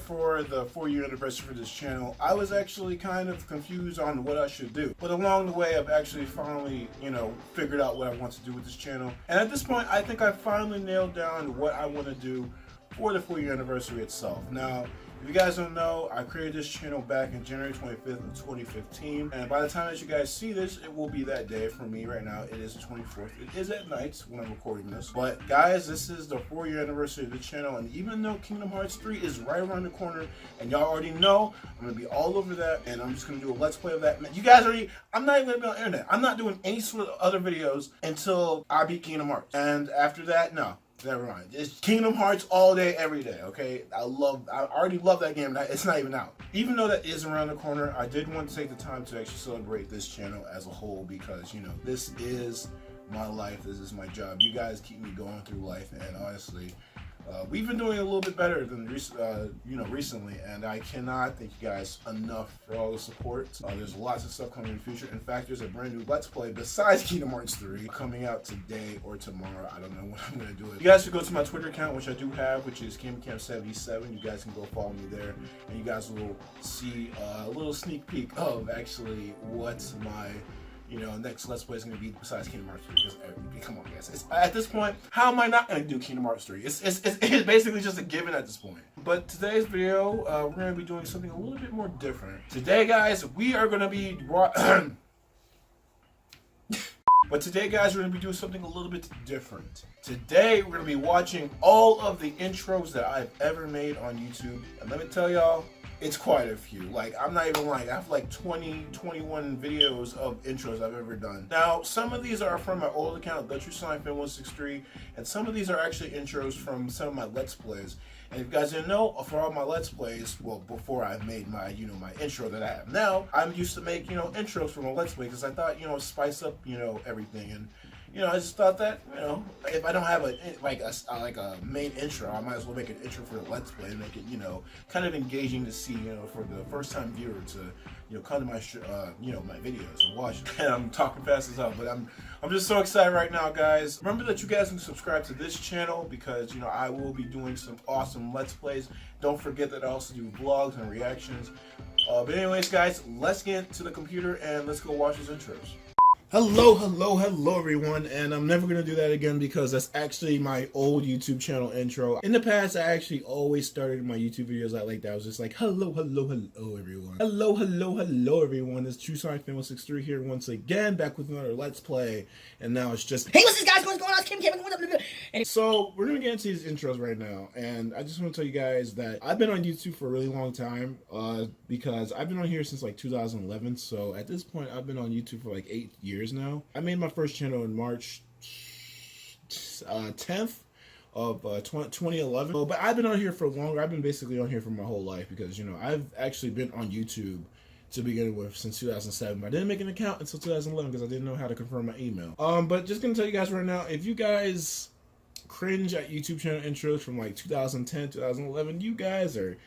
for the 4-year anniversary for this channel, I was actually kind of confused on what I should do. But along the way, I've actually finally, figured out what I want to do with this channel. And at this point, I think I finally nailed down what I want to do for the 4-year anniversary itself. Now, if you guys don't know, I created this channel back in January 25th of 2015, and by the time that you guys see this, it will be that day for me. Right now, it is the 24th. It is at night when I'm recording this. But guys, this is the 4-year anniversary of the channel, and even though Kingdom Hearts 3 is right around the corner, and y'all already know, I'm going to be all over that, and I'm just going to do a Let's Play of that. You guys already, I'm not even going to be on the internet. I'm not doing any sort of other videos until I beat Kingdom Hearts. And after that, no. Never mind. It's Kingdom Hearts all day, every day, okay? I already love that game. It's not even out. Even though that is around the corner, I did want to take the time to actually celebrate this channel as a whole because, this is my life. This is my job. You guys keep me going through life, and honestly, we've been doing a little bit better than recently, and I cannot thank you guys enough for all the support. There's lots of stuff coming in the future. In fact, there's a brand new Let's Play besides Kingdom Hearts 3 coming out today or tomorrow. I don't know when I'm going to do it. You guys should go to my Twitter account, which I do have, which is KAMYKAM77. You guys can go follow me there, and you guys will see a little sneak peek of actually what my next Let's Play is going to be besides Kingdom Hearts 3. Because, come on, guys. At this point, how am I not going to do Kingdom Hearts 3? It's basically just a given at this point. But today's video, we're going to be doing something a little bit more different. Today, guys, we are going to be... But today, guys, we're going to be doing something a little bit different. Today, we're going to be watching all of the intros that I've ever made on YouTube. And let me tell y'all, it's quite a few. Like, I'm not even lying. I have like 20, 21 videos of intros I've ever done. Now, some of these are from my old account, TheTrueScientFan163, and some of these are actually intros from some of my Let's Plays. And if you guys didn't know, for all my Let's Plays, well, before I made my, my intro that I have now, I'm used to make, intros from a Let's Play because I thought, spice up, everything. And, I just thought that, if I don't have a main intro, I might as well make an intro for the Let's Play and make it, kind of engaging to see, for the first time viewer to, come to my, my videos and watch. And I'm talking fast as hell, but I'm just so excited right now, guys. Remember that you guys can subscribe to this channel because, I will be doing some awesome Let's Plays. Don't forget that I also do vlogs and reactions. But anyways, guys, let's get to the computer and let's go watch these intros. Hello everyone, and I'm never gonna do that again because that's actually my old YouTube channel intro. In the past, I actually always started my YouTube videos out like that. I was just like, hello everyone. Hello everyone. It's TrueScientFan163 here once again, back with another Let's Play. And now it's just, hey, what's this, guys? What's going on? It's Kim. So we're gonna get into these intros right now, and I just want to tell you guys that I've been on YouTube for a really long time because I've been on here since like 2011. So at this point, I've been on YouTube for like 8 years now. I made my first channel in March 10th of 2011. But I've been on here for longer. I've been basically on here for my whole life because, I've actually been on YouTube to begin with since 2007. I didn't make an account until 2011 because I didn't know how to confirm my email. But just gonna tell you guys right now, if you guys cringe at YouTube channel intros from like 2010, 2011, you guys are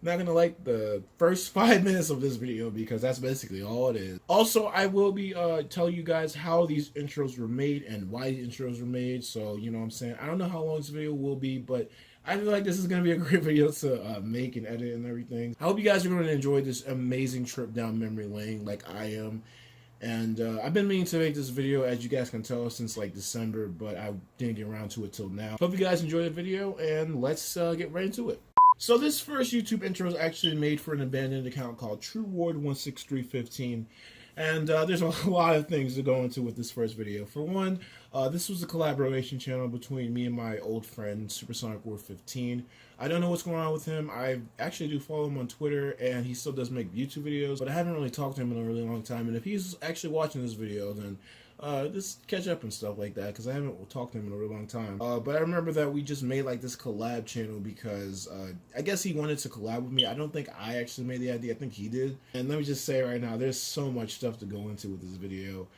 not gonna like the first 5 minutes of this video because that's basically all it is. Also, I will be telling you guys how these intros were made and why these intros were made. So, you know what I'm saying? I don't know how long this video will be, but I feel like this is gonna be a great video to make and edit and everything. I hope you guys are going to enjoy this amazing trip down memory lane like I am. And I've been meaning to make this video, as you guys can tell, since like December, but I didn't get around to it till now. Hope you guys enjoy the video, and let's get right into it. So this first YouTube intro is actually made for an abandoned account called TrueWard16315, and there's a lot of things to go into with this first video. For one, this was a collaboration channel between me and my old friend Supersonic War 15. I don't know what's going on with him. I actually do follow him on Twitter, and he still does make YouTube videos, but I haven't really talked to him in a really long time. And if he's actually watching this video, then just catch up and stuff like that, because I haven't talked to him in a really long time. But I remember that we just made like this collab channel because I guess he wanted to collab with me. I don't think I actually made the idea. I think he did. And let me just say right now, there's so much stuff to go into with this video.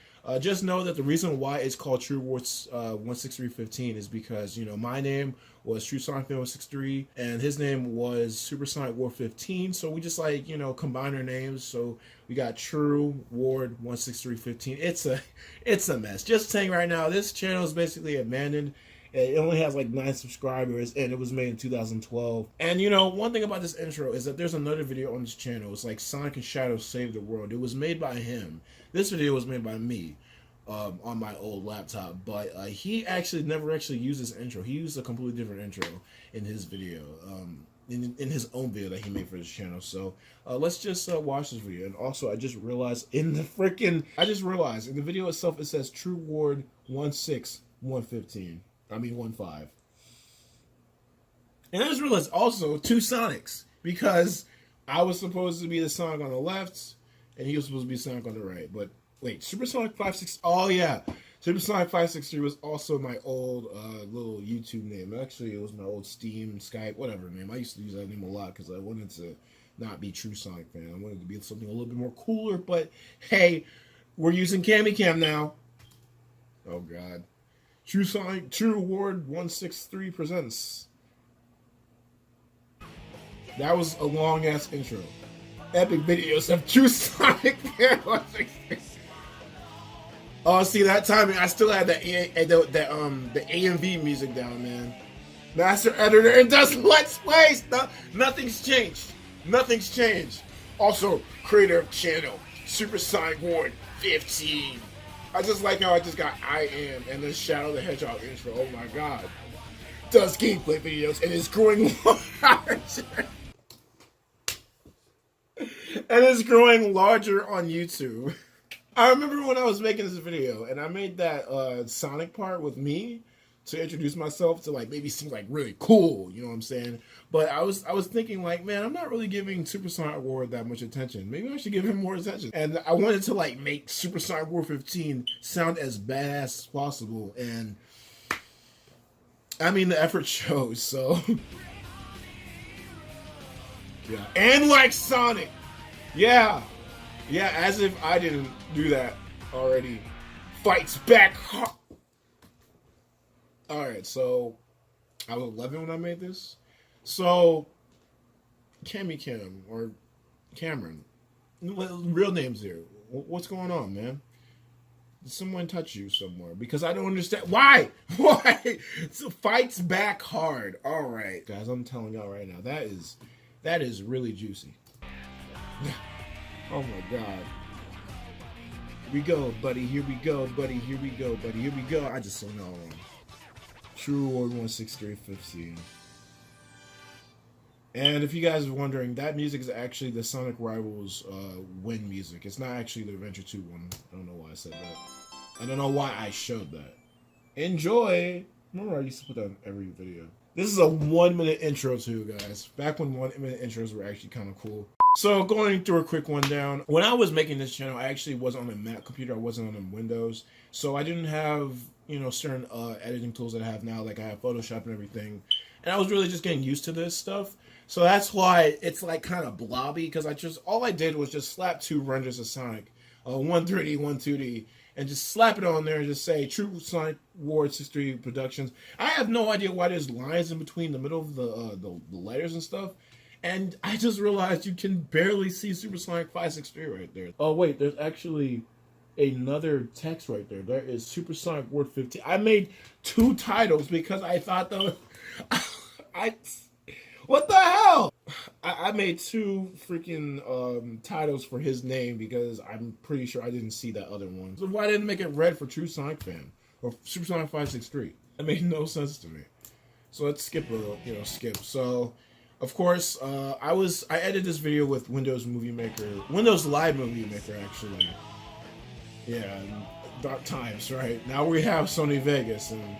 Just know that the reason why it's called TrueWard16315 is because, you know, my name was TrueSonic163 and his name was Supersonic War 15. So we just like, you know, combine our names. So we got TrueWard16315. It's a mess. Just saying right now, this channel is basically abandoned. It only has like 9 subscribers, and it was made in 2012. And you know, one thing about this intro is that there's another video on this channel. It's like Sonic and Shadow Save the World. It was made by him. This video was made by me on my old laptop, but he actually never actually used this intro. He used a completely different intro in his video, in his own video that he made for his channel. So let's just watch this video. And also, I just realized in the video itself it says True Ward 16115. I mean 15. And I just realized also 2 Sonics, because I was supposed to be the Sonic on the left and he was supposed to be Sonic on the right. But wait, Supersonic 56. Oh yeah, Supersonic 563 was also my old little YouTube name. Actually, it was my old Steam, Skype, whatever name. I used to use that name a lot because I wanted to not be true Sonic fan. I wanted to be something a little bit more cooler. But hey, we're using KAMYKAM now. Oh God. True Award 163 presents. That was a long ass intro. Epic videos of True Sonic 163. Oh, see, that timing, I still had the AMV music down, man. Master editor and does Let's Plays. Nothing's changed. Nothing's changed. Also, creator of channel Supersonic Ward 15. I just like how I just got I Am and then Shadow the Hedgehog intro. Oh my God. Does gameplay videos and is growing larger. And it's growing larger on YouTube. I remember when I was making this video and I made that Sonic part with me to introduce myself to like maybe seem like really cool, you know what I'm saying? But I was thinking like, man, I'm not really giving Supersonic Ward that much attention. Maybe I should give him more attention. And I wanted to like make Supersonic Ward 15 sound as badass as possible, and I mean the effort shows. So yeah, and like Sonic, yeah, as if I didn't do that already. Fights back hard. Alright, so I was 11 when I made this. So KAMYKAM, or Cameron, real names here. What's going on, man? Did someone touch you somewhere? Because I don't understand. Why? So fights back hard. Alright, guys, I'm telling y'all right now, that is really juicy. Oh my God. Here we go, buddy. Here we go, buddy. Here we go, buddy. Here we go. I just saw no wrong. True Award 16315. And if you guys are wondering, that music is actually the Sonic Rivals win music. It's not actually the Adventure 2 one. I don't know why I said that. I don't know why I showed that. Enjoy! Remember, I used to put that in every video. This is a 1-minute intro too, guys. Back when 1-minute intros were actually kind of cool. So going through a quick one down. When I was making this channel, I actually was on a Mac computer. I wasn't on a Windows. So I didn't have, you know, certain editing tools that I have now. Like I have Photoshop and everything. And I was really just getting used to this stuff. So that's why it's like kind of blobby. Because all I did was just slap 2 renders of Sonic. One 3D, one 2D. And just slap it on there and just say True Sonic Ward 63 Productions. I have no idea why there's lines in between the middle of the letters and stuff. And I just realized you can barely see Supersonic 563 right there. Oh wait, there's actually another text right there. There is Supersonic Ward 15. I made 2 titles because I thought those... What the hell? I made 2 freaking titles for his name because I'm pretty sure I didn't see that other one. So why didn't I make it red for True Sonic Fan? Or Supersonic 563? That made no sense to me. So let's skip skip. So... Of course, I edited this video with Windows Movie Maker, Windows Live Movie Maker, actually. Yeah, dark times, right? Now we have Sony Vegas, and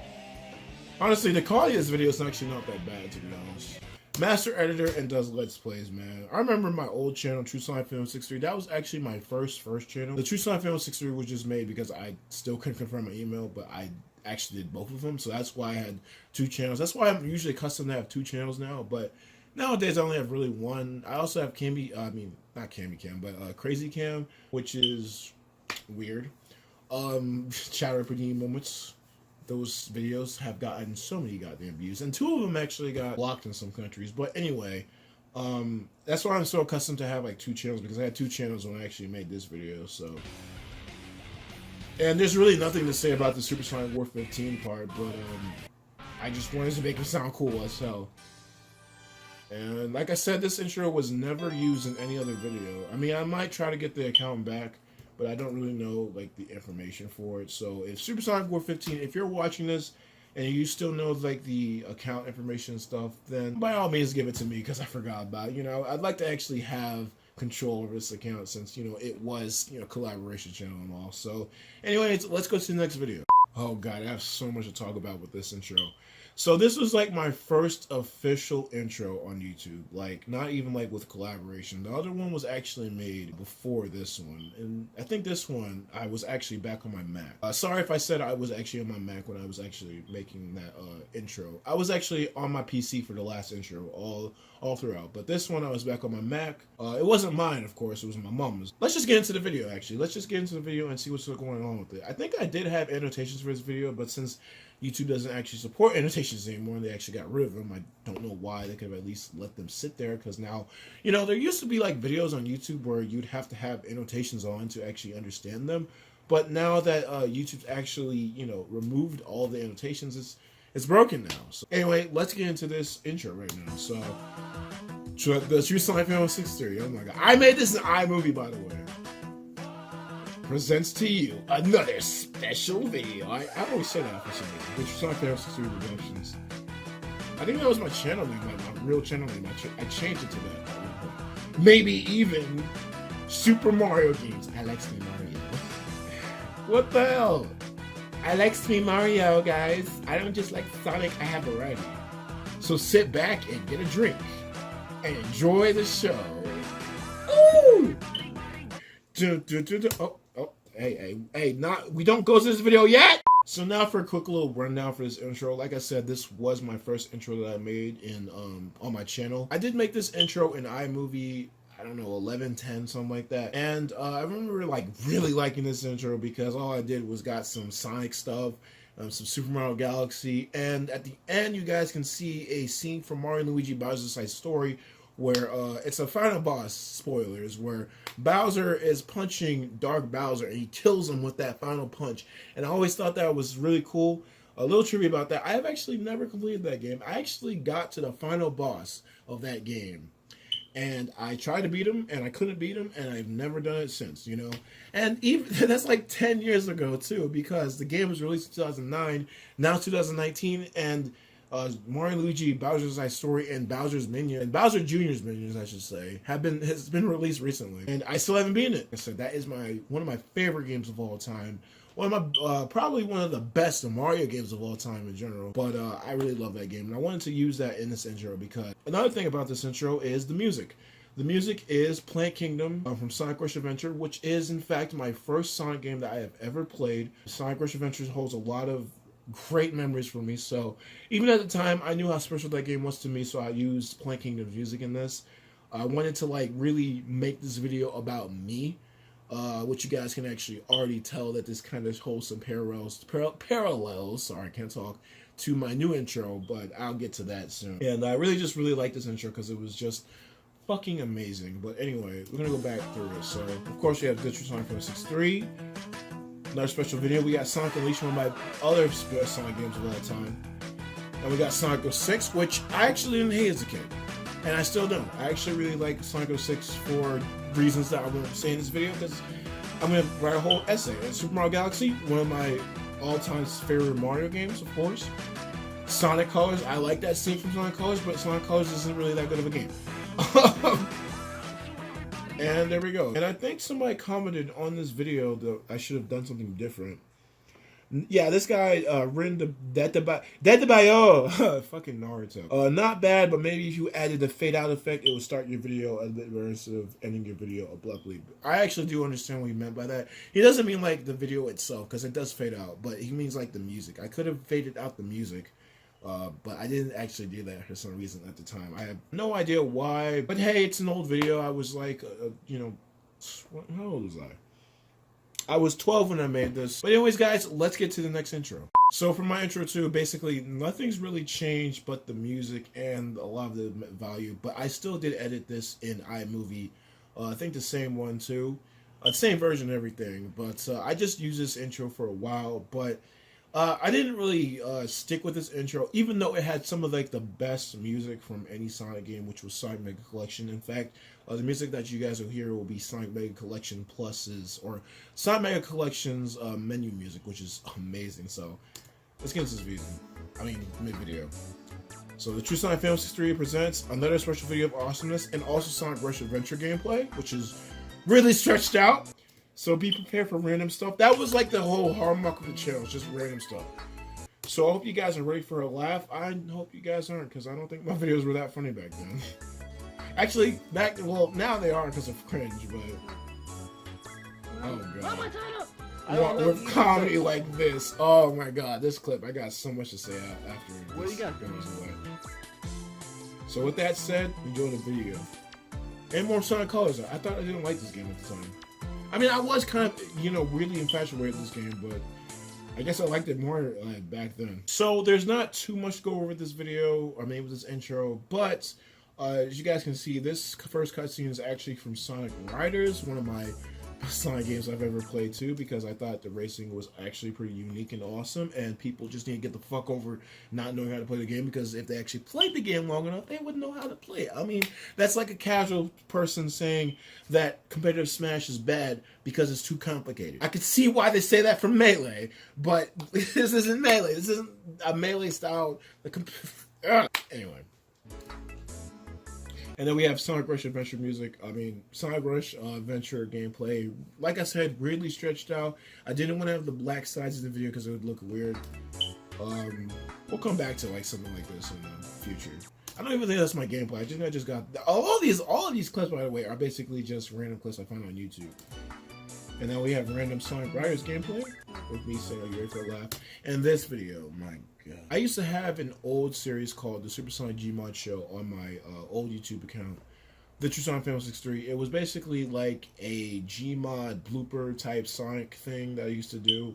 honestly, the quality of this video is actually not that bad, to be honest. Master editor and does Let's Plays, man. I remember my old channel, True Sonic Fan 63. That was actually my first channel. The True Sonic Fan 63 was just made because I still couldn't confirm my email, but I actually did both of them, so that's why I had 2 channels. That's why I'm usually accustomed to have 2 channels now, but nowadays, I only have really 1. I also have not KAMYKAM, but Crazy Cam, which is weird. Chat Repeating Moments. Those videos have gotten so many goddamn views, and 2 of them actually got blocked in some countries. But anyway, that's why I'm so accustomed to have like 2 channels, because I had 2 channels when I actually made this video. So, and there's really nothing to say about the Supersonic Ward 15 part, but I just wanted to make it sound cool as hell. And like I said, this intro was never used in any other video. I mean, I might try to get the account back, but I don't really know like the information for it. So if Supersonic War 15, if you're watching this and you still know like the account information and stuff, then by all means give it to me because I forgot about it. You know, I'd like to actually have control over this account since, you know, it was, you know, collaboration channel and all. So anyways, let's go to the next video. Oh god, I have so much to talk about with this intro. So this was like my first official intro on YouTube, like not even like with collaboration. The other one was actually made before this one, and I think this one I was actually back on my Mac. Sorry if I said I was actually on my Mac when I was actually making that intro. I was actually on my PC for the last intro all throughout, but this one I was back on my Mac. It wasn't mine, of course, it was my mom's. Let's just get into the video actually. Let's just get into the video and see what's going on with it. I think I did have annotations for this video, but since YouTube doesn't actually support annotations anymore, and they actually got rid of them. I don't know why. They could have at least let them sit there, because now, you know, there used to be like videos on YouTube where you'd have to have annotations on to actually understand them. But now that YouTube's actually, you know, removed all the annotations, it's broken now. So anyway, let's get into this intro right now. So the True Sonic Film 63. Oh my god, I made this in iMovie, by the way. Presents to you another special video. I always say that for some reason. The True Sonic Film 63 Productions. I think that was my channel name, my real channel name. I changed it to that. Maybe even Super Mario games. I like Super Mario. What the hell? I like Super Mario, guys. I don't just like Sonic, I have variety. So sit back and get a drink and enjoy the show. Ooh! Hey, we don't go to this video yet! So now for a quick little rundown for this intro. Like I said, this was my first intro that I made in on my channel. I did make this intro in iMovie, I don't know, 11, 10, something like that. And I remember like really liking this intro because all I did was got some Sonic stuff, some Super Mario Galaxy, and at the end you guys can see a scene from Mario and Luigi Bowser's Side Story where it's a final boss, spoilers, where Bowser is punching Dark Bowser and he kills him with that final punch. And I always thought that was really cool. A little trivia about that, I have actually never completed that game. I actually got to the final boss of that game. And I tried to beat him, and I couldn't beat him, and I've never done it since, you know? And even that's like 10 years ago, too, because the game was released in 2009, now 2019, and Mario and Luigi, Bowser's Side Story, and Bowser's Minion, and Bowser Jr.'s Minions, I should say, has been released recently, and I still haven't beaten it. I said that is one of my favorite games of all time. One of my probably one of the best Mario games of all time in general. But I really love that game, and I wanted to use that in this intro because another thing about this intro is the music. The music is Plant Kingdom from Sonic Rush Adventure, which is in fact my first Sonic game that I have ever played. Sonic Rush Adventure holds a lot of great memories for me, so even at the time I knew how special that game was to me, so I used Plant Kingdom's music in this. I wanted to like really make this video about me, which you guys can actually already tell that this kind of holds some parallels, sorry I can't talk, to my new intro, but I'll get to that soon. And I really like this intro because it was just fucking amazing. But anyway, we're gonna go back through it. So of course we have True Sonic Film 63. Another special video, we got Sonic Unleashed, one of my other Sonic games of all time. And we got Sonic 06, which I actually didn't hate as a kid. And I still don't. I actually really like Sonic 06 for reasons that I won't say in this video, because I'm going to write a whole essay. And Super Mario Galaxy, one of my all-time favorite Mario games, of course. Sonic Colors, I like that scene from Sonic Colors, but Sonic Colors isn't really that good of a game. And there we go. And I think somebody commented on this video that I should have done something different. Yeah, this guy, Rin Dedebayo, fucking Naruto. Not bad, but maybe if you added the fade out effect, it would start your video a bit better instead of ending your video abruptly. I actually do understand what he meant by that. He doesn't mean like the video itself, because it does fade out, but he means like the music. I could have faded out the music, but I didn't actually do that for some reason at the time. I have no idea why, but hey, it's an old video. I was like, you know, how old was I? I was 12 when I made this. But anyways, guys, let's get to the next intro. So for my intro too, basically nothing's really changed but the music and a lot of the value. But I still did edit this in iMovie. I think the same one too. Same version and everything. But I just used this intro for a while. But I didn't really stick with this intro, even though it had some of like the best music from any Sonic game, which was Sonic Mega Collection. In fact, the music that you guys will hear will be Sonic Mega Collection Plus's or Sonic Mega Collection's menu music, which is amazing. So let's get into this video. Mid-video. So the True Sonic Family 63 presents another special video of awesomeness and also Sonic Rush Adventure gameplay, which is really stretched out. So be prepared for random stuff. That was like the whole hallmark of the channel, just random stuff. So I hope you guys are ready for a laugh. I hope you guys aren't, because I don't think my videos were that funny back then. Actually, now they are because of cringe, but... Oh god. With comedy like this. Oh my god, this clip, I got so much to say after what this you got? goes away. So with that said, enjoy the video. And more Sonic Colors. I thought I didn't like this game at the time. I mean, I was kind of, weirdly infatuated with this game, but I guess I liked it more back then. So there's not too much to go over this video, or maybe this intro, but as you guys can see, this first cutscene is actually from Sonic Riders, one of my Sonic games I've ever played too, because I thought the racing was actually pretty unique and awesome, and people just need to get the fuck over not knowing how to play the game, because if they actually played the game long enough, they would know how to play it. I mean, that's like a casual person saying that competitive Smash is bad because it's too complicated. I could see why they say that from Melee, but this isn't Melee. This isn't a Melee style. Anyway. And then we have Sonic Rush Adventure music. Sonic Rush Adventure gameplay. Like I said, weirdly stretched out. I didn't want to have the black sides of the video because it would look weird. We'll come back to like something like this in the future. I don't even think that's my gameplay. I just got all of these clips, by the way, are basically just random clips I found on YouTube. And then we have random Sonic Riders gameplay with me saying, "Are you ready for a laugh?" And this video, my god. I used to have an old series called the Super Sonic Gmod Show on my old YouTube account, the True Sonic Family 63. It was basically like a Gmod blooper type Sonic thing that I used to do.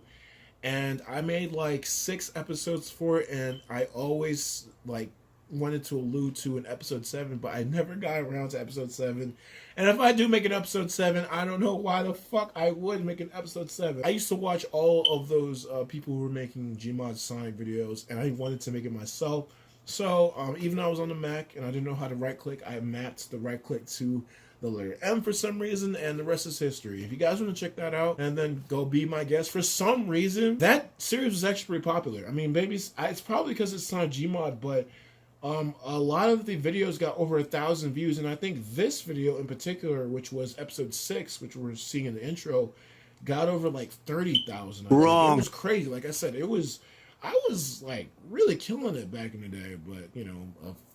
And I made like 6 episodes for it, and I always like wanted to allude to an episode 7, but I never got around to episode 7. And if I do make an episode 7, I don't know why the fuck I would make an episode 7. I used to watch all of those people who were making Gmod Sonic videos, and I wanted to make it myself. So even though I was on the Mac and I didn't know how to right click, I mapped the right click to the letter M for some reason, and the rest is history. If you guys want to check that out and then go be my guest, for some reason that series was actually pretty popular. I mean, it's probably because it's Sonic Gmod, but a lot of the videos got over 1,000 views, and I think this video in particular, which was episode 6, which we're seeing in the intro, got over like 30,000. Wrong. It was crazy. Like I said, I was like really killing it back in the day, but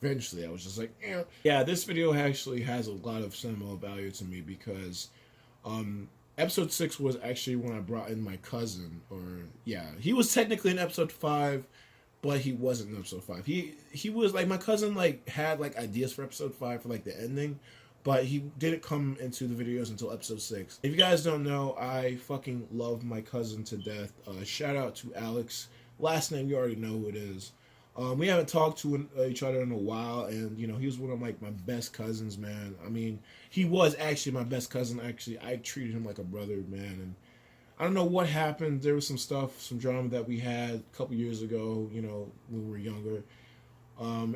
eventually I was just like, eh. Yeah, this video actually has a lot of sentimental value to me because episode 6 was actually when I brought in my cousin, he was technically in episode 5. But he wasn't in episode 5. He was like, my cousin like had like ideas for episode 5 for like the ending, but he didn't come into the videos until episode 6. If you guys don't know, I fucking love my cousin to death. Shout out to Alex. Last name you already know who it is. We haven't talked to each other in a while, and he was one of like my best cousins, man. I mean, he was actually my best cousin. Actually, I treated him like a brother, man, and I don't know what happened. There was some drama that we had a couple years ago, when we were younger.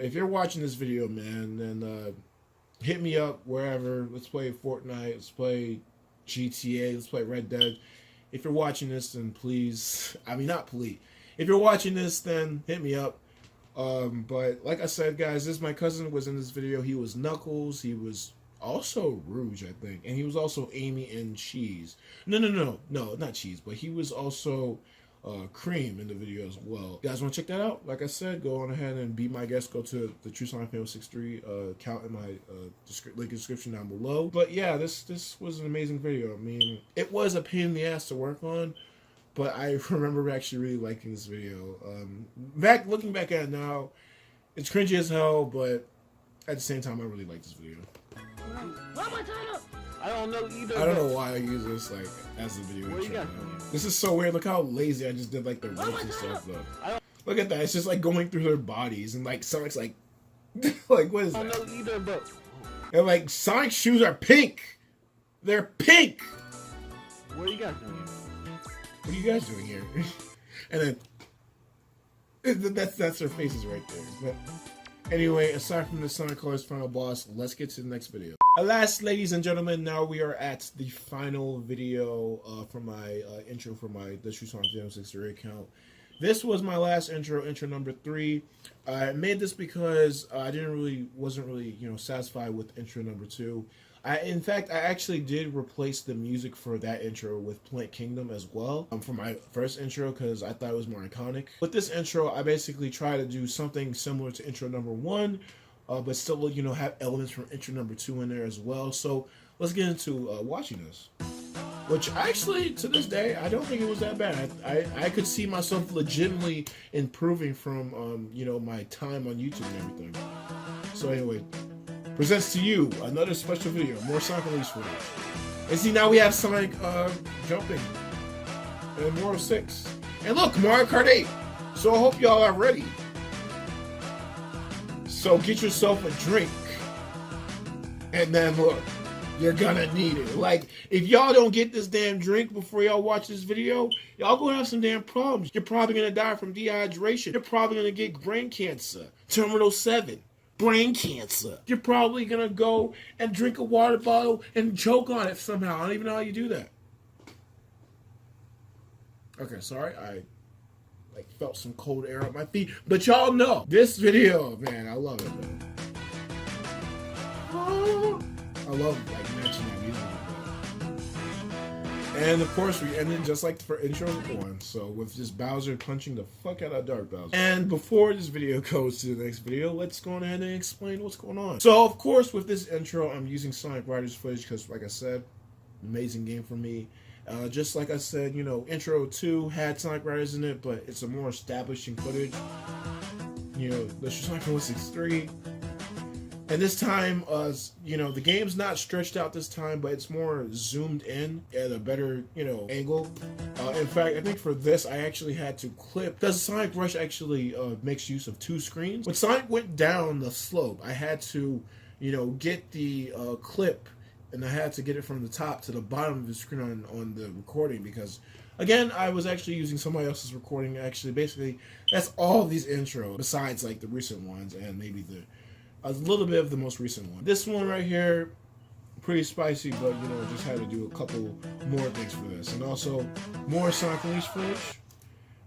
If you're watching this video, man, then hit me up wherever. Let's play Fortnite. Let's play GTA. Let's play Red Dead. If you're watching this, then please, not please. If you're watching this, then hit me up. But like I said, guys, this my cousin was in this video. He was Knuckles. He was also Rouge, I think, and he was also Amy and Cheese. No, not Cheese, but he was also Cream in the video as well. You guys want to check that out? Like I said, go on ahead and be my guest. Go to the True Sonic Family 63 account in my link in the description down below. But yeah, this was an amazing video. I mean, it was a pain in the ass to work on, but I remember actually really liking this video. Looking back at it now, it's cringy as hell, but at the same time, I really like this video. I don't know either. I don't know why I use this like as a video intro. This is so weird. Look how lazy I just did like the ropes and stuff though. Look at that. It's just like going through their bodies, and like Sonic's like like what is that? I don't know either, but and like Sonic's shoes are pink. They're pink. What are you guys doing here? What are you guys doing here? And then That's their faces right there. But anyway, aside from the Sonic Colors final boss, let's get to the next video. Alas, ladies and gentlemen, now we are at the final video for my intro for my The True Sonic 63 account. This was my last intro number 3. I made this because I wasn't really satisfied with intro number 2. In fact, I actually did replace the music for that intro with Plant Kingdom as well for my first intro because I thought it was more iconic. With this intro, I basically try to do something similar to intro number 1, but still have elements from intro number 2 in there as well. So let's get into watching this. Which actually, to this day, I don't think it was that bad. I could see myself legitimately improving from my time on YouTube and everything. So anyway, presents to you another special video, more Sonic release footage. And see, now we have Sonic jumping and Mario 6. And look, Mario Kart 8. So I hope y'all are ready. So get yourself a drink. And then look, you're gonna need it. Like, if y'all don't get this damn drink before y'all watch this video, y'all gonna have some damn problems. You're probably gonna die from dehydration. You're probably gonna get brain cancer. Terminal 7. Brain cancer. You're probably gonna go and drink a water bottle and choke on it somehow. I don't even know how you do that. Okay, sorry. I felt some cold air on my feet. But y'all know this video, man, I love it, man. I love matching that music with that. And of course, we ended just like for intro 1. So with just Bowser punching the fuck out of Dark Bowser. And before this video goes to the next video, let's go ahead and explain what's going on. So of course, with this intro, I'm using Sonic Riders footage because, like I said, amazing game for me. Just like I said, intro 2 had Sonic Riders in it, but it's a more establishing footage. The Sonic 163. And this time, the game's not stretched out this time, but it's more zoomed in at a better, angle. In fact, I think for this, I actually had to clip, because Sonic Rush actually makes use of 2 screens. When Sonic went down the slope, I had to, get the clip, and I had to get it from the top to the bottom of the screen on the recording, because, again, I was actually using somebody else's recording. Actually, basically, that's all of these intros, besides, like, the recent ones, and maybe a little bit of the most recent one. This one right here, pretty spicy, but just had to do a couple more things for this. And also, more Sonic release footage.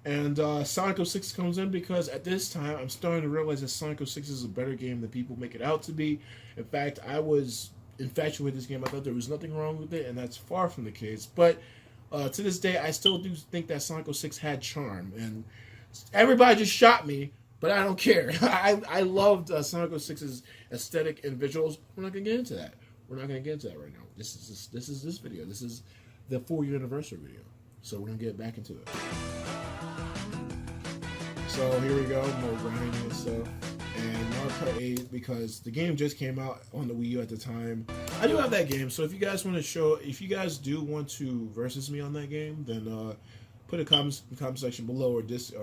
And Sonic 06 comes in because at this time, I'm starting to realize that Sonic 06 is a better game than people make it out to be. In fact, I was infatuated with this game. I thought there was nothing wrong with it, and that's far from the case. But to this day, I still do think that Sonic 06 had charm. And everybody just shot me. But I don't care. I loved Sonic 06's aesthetic and visuals. We're not gonna get into that. We're not gonna get into that right now. This is this video. This is the 4-year anniversary video. So we're gonna get back into it. So here we go, more grinding and stuff. And Mario Kart 8, because the game just came out on the Wii U at the time. I do have that game, so if you guys do want to versus me on that game, then put a comment section below, or just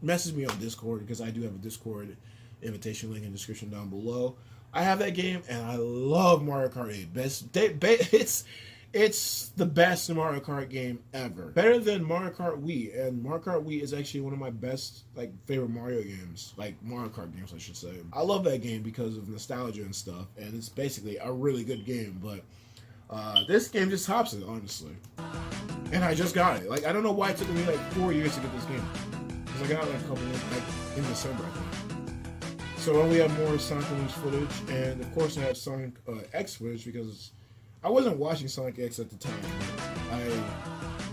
message me on Discord, because I do have a Discord invitation link in the description down below. I have that game, and I love Mario Kart 8. It's the best Mario Kart game ever. Better than Mario Kart Wii, and Mario Kart Wii is actually one of my best favorite Mario games, Mario Kart games, I should say. I love that game because of nostalgia and stuff, and it's basically a really good game. But this game just tops it, honestly. And I just got it. I don't know why it took me 4 years to get this game. I got a couple in December, I think. So we have more Sonic release footage, and of course I have Sonic X footage because I wasn't watching Sonic X at the time. I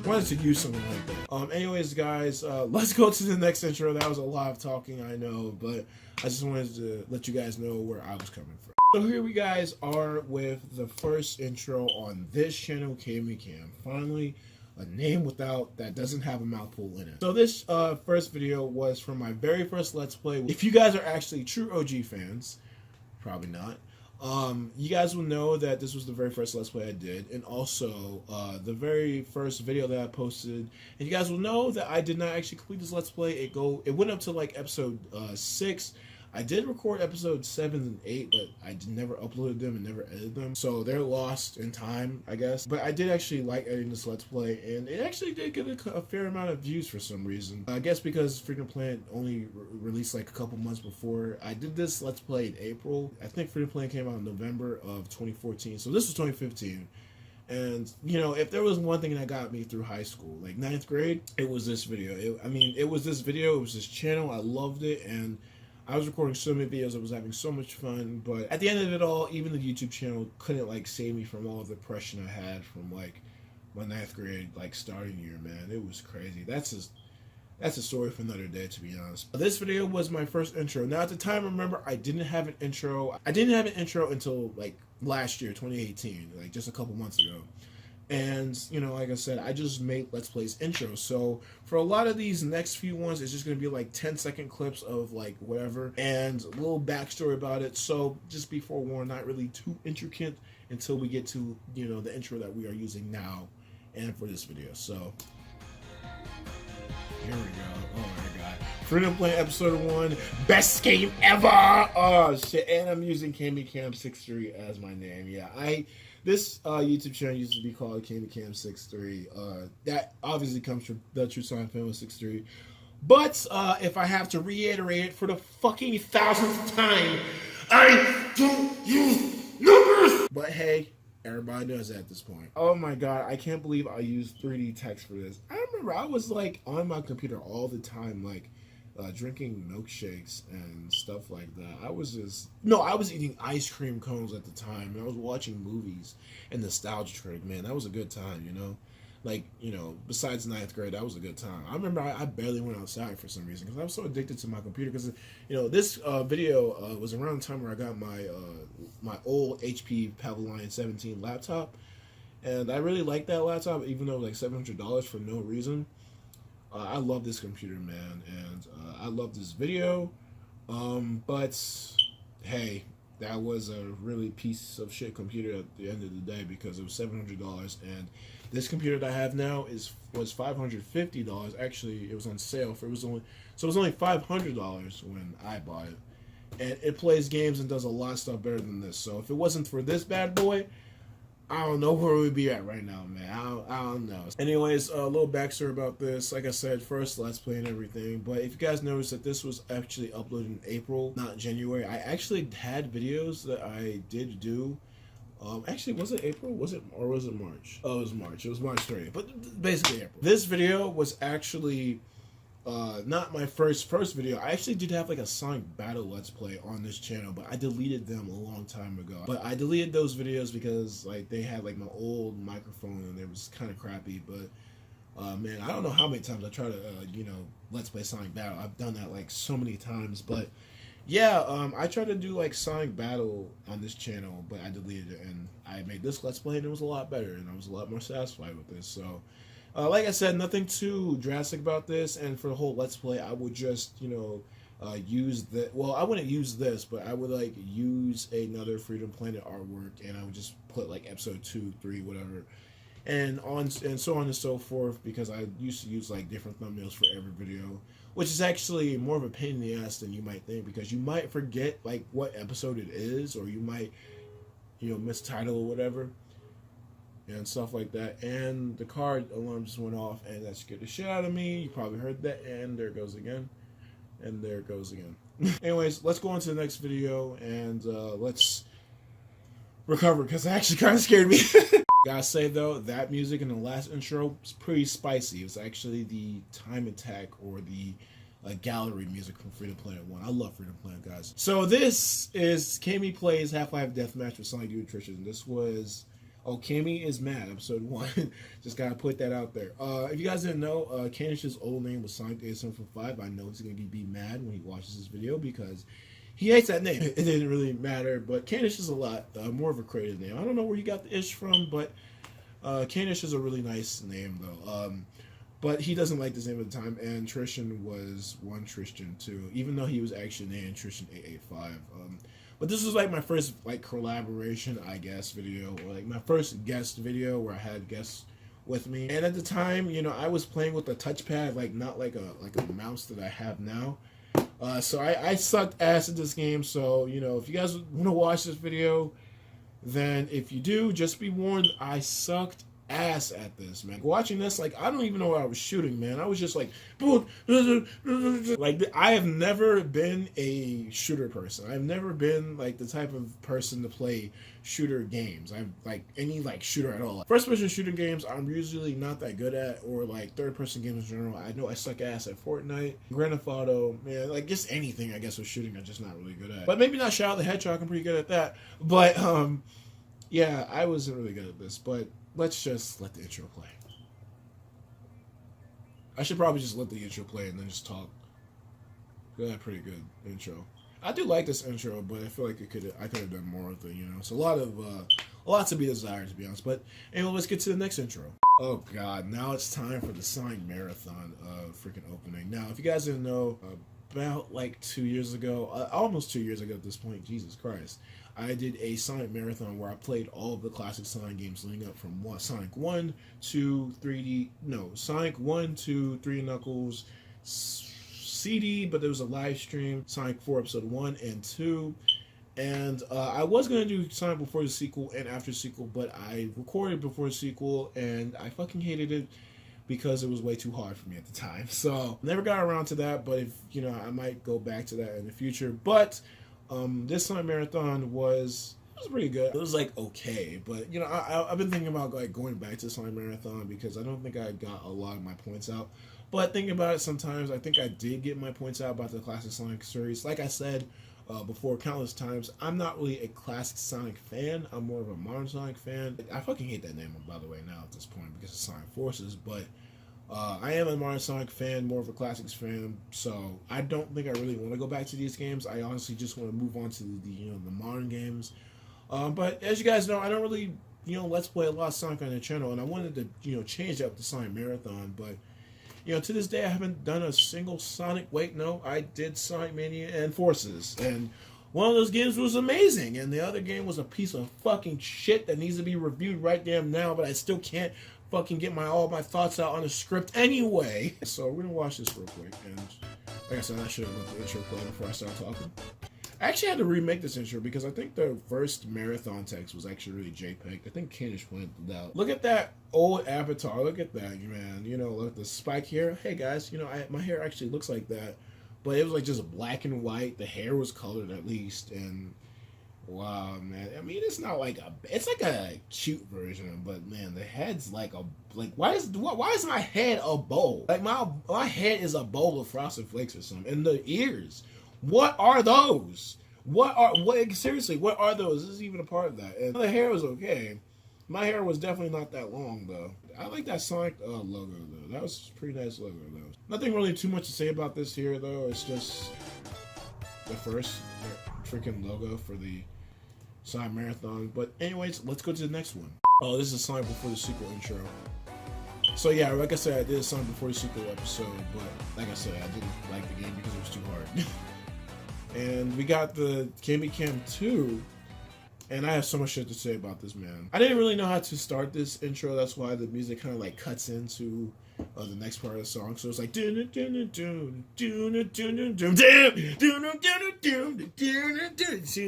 wanted to use something like that. Anyways, guys, let's go to the next intro. That was a lot of talking, I know, but I just wanted to let you guys know where I was coming from. So here we guys are with the first intro on this channel, KAMYKAM. Finally, a name that doesn't have a mouthful in it. So this first video was from my very first Let's Play. If you guys are actually true OG fans, probably not, you guys will know that this was the very first Let's Play I did, and also the very first video that I posted. And you guys will know that I did not actually complete this Let's Play. It went up to episode 6. I did record episodes 7 and 8, but I never uploaded them and never edited them. So they're lost in time, I guess. But I did actually like editing this Let's Play, and it actually did get a fair amount of views for some reason. I guess because Freedom Planet only released like a couple months before. I did this Let's Play in April. I think Freedom Planet came out in November of 2014. So this was 2015. And, you know, if there was one thing that got me through high school, like 9th grade, it was this video. It was this video, it was this channel, I loved it, and I was recording so many videos, I was having so much fun, but at the end of it all, even the YouTube channel couldn't, like, save me from all the depression I had from, like, my 9th grade, like, starting year, man. It was crazy. That's a story for another day, to be honest. This video was my first intro. Now, at the time, remember, I didn't have an intro. I didn't have an intro until, like, last year, 2018, like, just a couple months ago. And, you know, like I said, I just made Let's Plays intros. So for a lot of these next few ones, it's just going to be like 10-second clips of like whatever and a little backstory about it. So just be forewarned, not really too intricate until we get to, you know, the intro that we are using now and for this video. So here we go. Oh my god. Freedom Planet episode 1. Best game ever! Oh shit. And I'm using KAMYKAM63 as my name. Yeah, this YouTube channel used to be called KAMYKAM63. That obviously comes from the True Science Family 63. But if I have to reiterate it for the fucking 1000th time, I don't use numbers! But hey, everybody knows that at this point. Oh my god, I can't believe I used 3D text for this. I remember I was like on my computer all the time, like drinking milkshakes and stuff like that. I was eating ice cream cones at the time, and I was watching movies and Nostalgia Trick. Man, that was a good time, you know? Like, you know, besides 9th grade, that was a good time. I remember I barely went outside for some reason because I was so addicted to my computer. Because, you know, this video was around the time where I got my my old HP Pavilion 17 laptop. And I really liked that laptop, even though it was like $700 for no reason. I love this computer, man, and I love this video, but hey, that was a really piece of shit computer at the end of the day because it was $700, and this computer that I have now was $550. Actually, it was on sale it was only $500 when I bought it, and it plays games and does a lot of stuff better than this. So if it wasn't for this bad boy, I don't know where we'd be at right now, man. I don't know. Anyways, a little backstory about this. Like I said, first Let's Play and everything. But if you guys noticed that this was actually uploaded in April, not January. I actually had videos that I did do. Actually, was it April? Was it March? Oh, it was March. It was March 30th. But basically April. This video was actually not my first video. I actually did have like a Sonic Battle Let's Play on this channel, but I deleted them a long time ago. But I deleted those videos because like they had like my old microphone and it was kind of crappy. But man, I don't know how many times I try to you know, Let's Play Sonic Battle. I've done that like so many times. But yeah, I tried to do like Sonic Battle on this channel, but I deleted it, and I made this Let's Play and it was a lot better, and I was a lot more satisfied with this. So like I said, nothing too drastic about this, and for the whole Let's Play, I would just, you know, use the, well, I wouldn't use this, but I would like use another Freedom Planet artwork, and I would just put like episode 2, 3, whatever, and so on and so forth, because I used to use like different thumbnails for every video, which is actually more of a pain in the ass than you might think, because you might forget like what episode it is, or you might, you know, mistitle or whatever, and stuff like that. And the car alarm just went off, and that scared the shit out of me. You probably heard that, and there it goes again, and there it goes again. Anyways, let's go on to the next video, and let's recover, because it actually kind of scared me. Gotta say though, that music in the last intro was pretty spicy. It was actually the Time Attack, or the gallery music from Freedom Planet 1. I love Freedom Planet, guys. So this is Kami Plays Half-Life Deathmatch with Sonic Youth Nutrition. This was Kami is Mad, episode 1. Just gotta put that out there. If you guys didn't know, Kanish's old name was Sonic 8745. I know he's gonna be mad when he watches this video because he hates that name. It didn't really matter, but Kanish is a lot more of a creative name. I don't know where you got the ish from, but Kanish is a really nice name though. But he doesn't like this name at the time, and Tristan was one Tristan too, even though he was actually named Tristan 885. But this was like my first like collaboration, I guess, video, or like my first guest video where I had guests with me. And at the time, you know, I was playing with a touchpad, like not like a mouse that I have now. So I sucked ass at this game. So, you know, if you guys want to watch this video, then if you do, just be warned, I sucked ass at this, man. Watching this, like, I don't even know what I was shooting, man. I was just like, I have never been a shooter person. I've never been like the type of person to play shooter games. I'm like any like shooter at all. First person shooting games, I'm usually not that good at, or like third person games in general. I know I suck ass at Fortnite, Grand Theft Auto, man, like just anything I guess with shooting I'm just not really good at. But maybe not Shadow the Hedgehog, I'm pretty good at that. But yeah, I wasn't really good at this, but let's just let the intro play. I should probably just let the intro play and then just talk. Got a pretty good intro. I do like this intro, but I feel like I could have done more with it, you know. So a lot to be desired, to be honest. But anyway, let's get to the next intro. Oh god, now it's time for the Sonic Marathon freaking opening. Now, if you guys didn't know, about like 2 years ago, almost 2 years ago at this point, Jesus Christ, I did a Sonic Marathon where I played all of the classic Sonic games leading up from Sonic 1 to 3D, no, Sonic 1 to 3 Knuckles, CD, but there was a live stream, Sonic 4 Episode 1 and 2, and I was going to do Sonic before the sequel and after the sequel, but I recorded before the sequel, and I fucking hated it because it was way too hard for me at the time, so never got around to that, but if, you know, I might go back to that in the future, but this Sonic Marathon was pretty good. It was like okay, but you know, I've been thinking about like going back to Sonic Marathon because I don't think I got a lot of my points out. But thinking about it, sometimes I think I did get my points out about the classic Sonic series. Like I said before countless times, I'm not really a classic Sonic fan. I'm more of a modern Sonic fan. I fucking hate that name, by the way, now at this point because of Sonic Forces, but I am a modern Sonic fan, more of a classics fan, so I don't think I really want to go back to these games. I honestly just want to move on to the modern games. But as you guys know, I don't really let's play a lot of Sonic on the channel, and I wanted to change up the Sonic Marathon, but to this day I haven't done a single Sonic. Wait, no, I did Sonic Mania and Forces, and one of those games was amazing, and the other game was a piece of fucking shit that needs to be reviewed right damn now, but I still can't fucking get all my thoughts out on the script anyway. So we're gonna watch this real quick, and like I said, I should have let the intro play before I start talking. I actually had to remake this intro because I think the first marathon text was actually really JPEG. I think Kanish pointed it out. Look at that old avatar. Look at that, man. Look at the spike here. Hey guys, my hair actually looks like that, but it was like just black and white. The hair was colored at least, and wow, man. I mean, it's not like it's like a cute version, but man, the head's why is my head a bowl? Like my head is a bowl of Frosted Flakes or something. And the ears, what are those? Seriously, what are those? This is even a part of that. And the hair was okay. My hair was definitely not that long though. I like that Sonic logo though. That was a pretty nice logo though. Nothing really too much to say about this here though. It's just the first freaking logo for the Sonic Marathon. But anyways, let's go to the next one. Oh, this is Sonic Before the Sequel intro. So yeah, like I said, I did a Sonic Before the Sequel episode, but like I said, I didn't like the game because it was too hard. And we got the KAMYKAM 2, and I have so much shit to say about this, man. I didn't really know how to start this intro, that's why the music kind of like cuts into the next part of the song. So it's like see,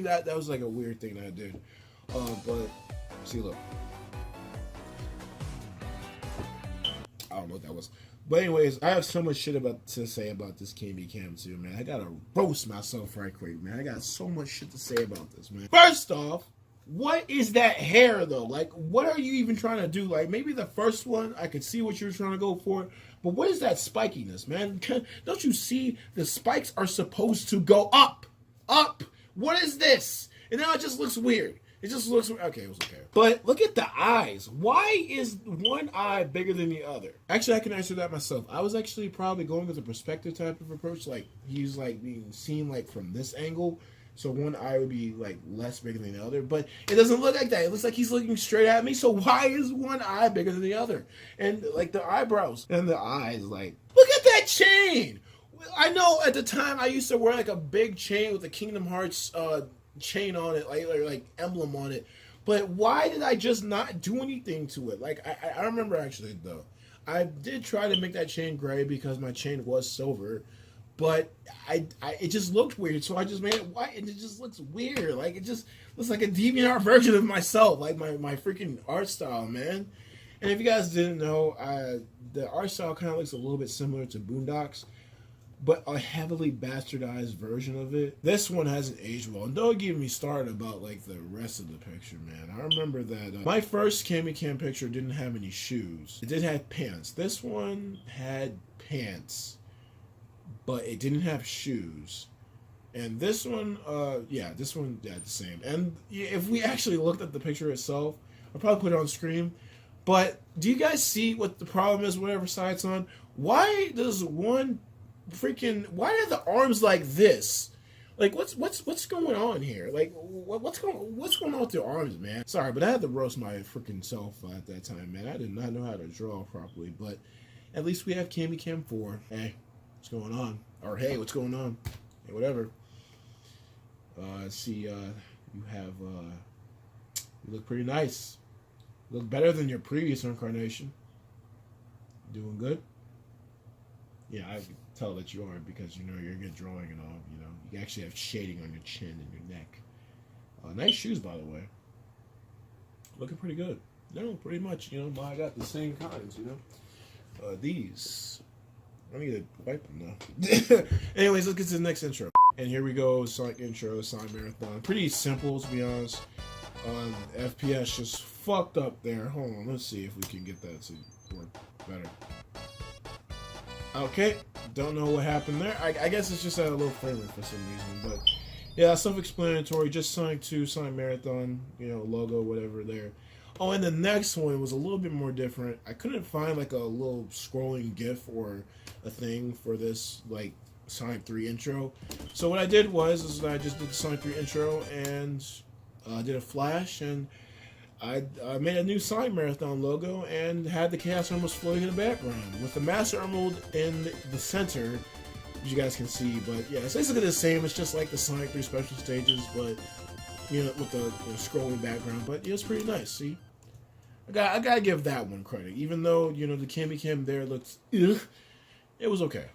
that was like a weird thing that I did. But see, look, I don't know what that was. But anyways, I have so much shit to say about this KAMYKAM 2, man. I gotta roast myself right quick, man. I got so much shit to say about this, man. First off, what is that hair, though? Like, what are you even trying to do? Like, maybe the first one, I could see what you were trying to go for. But what is that spikiness, man? Don't you see the spikes are supposed to go up? Up! What is this? And now it just looks weird. It just looks... Okay, it was okay. But look at the eyes. Why is one eye bigger than the other? Actually, I can answer that myself. I was actually probably going with a perspective type of approach. Like, he's, like, being seen, like, from this angle. So one eye would be, like, less bigger than the other. But it doesn't look like that. It looks like he's looking straight at me. So why is one eye bigger than the other? And, like, the eyebrows and the eyes, like... Look at that chain! I know at the time I used to wear, like, a big chain with the Kingdom Hearts... chain on it, like emblem on it, but why did I just not do anything to it? Like I remember actually though, I did try to make that chain gray because my chain was silver, but it just looked weird, so I just made it white, and it just looks weird. Like, it just looks like a DeviantArt version of myself, like my freaking art style, man. And if you guys didn't know, the art style kind of looks a little bit similar to Boondocks, but a heavily bastardized version of it. This one hasn't aged well. And don't get me started about like the rest of the picture, man. I remember that my first KamyKam picture didn't have any shoes. It did have pants. This one had pants, but it didn't have shoes. And this one, this one, the same. And if we actually looked at the picture itself, I'll probably put it on screen. But do you guys see what the problem is? Whatever side it's on. Why does one freaking? Why are the arms like this? Like, what's going on here? Like, what's going on with your arms, man? Sorry, but I had to roast my freaking self at that time, man. I did not know how to draw properly, but at least we have KamyKam 4. Hey, what's going on? Or hey, what's going on? Hey, whatever. See, you have you look pretty nice. You look better than your previous incarnation. Doing good. Yeah, I can tell that you are, because you know you're good drawing and all. You know, you actually have shading on your chin and your neck. Nice shoes, by the way. Looking pretty good. No, pretty much. You know, I got the same kinds. You know, these. I need to wipe them now. Anyways, let's get to the next intro. And here we go, Sonic intro, Sonic Marathon. Pretty simple, to be honest. FPS just fucked up there. Hold on, let's see if we can get that to work better. Okay, don't know what happened there. I guess it's just at a low frame rate for some reason, but yeah, self-explanatory. Just Sonic 2, Sonic Marathon, you know, logo, whatever there. Oh, and the next one was a little bit more different. I couldn't find like a little scrolling GIF or a thing for this like Sonic 3 intro. So what I did was I just did the Sonic 3 intro and did a flash, and I made a new Sonic Marathon logo and had the Chaos Emeralds floating in the background with the Master Emerald in the center, as you guys can see. But yeah, it's basically the same. It's just like the Sonic 3 special stages, but you know, with the scrolling background. But yeah, it's pretty nice. See, I gotta give that one credit, even though you know the KamyKam there looks, ugh, it was okay.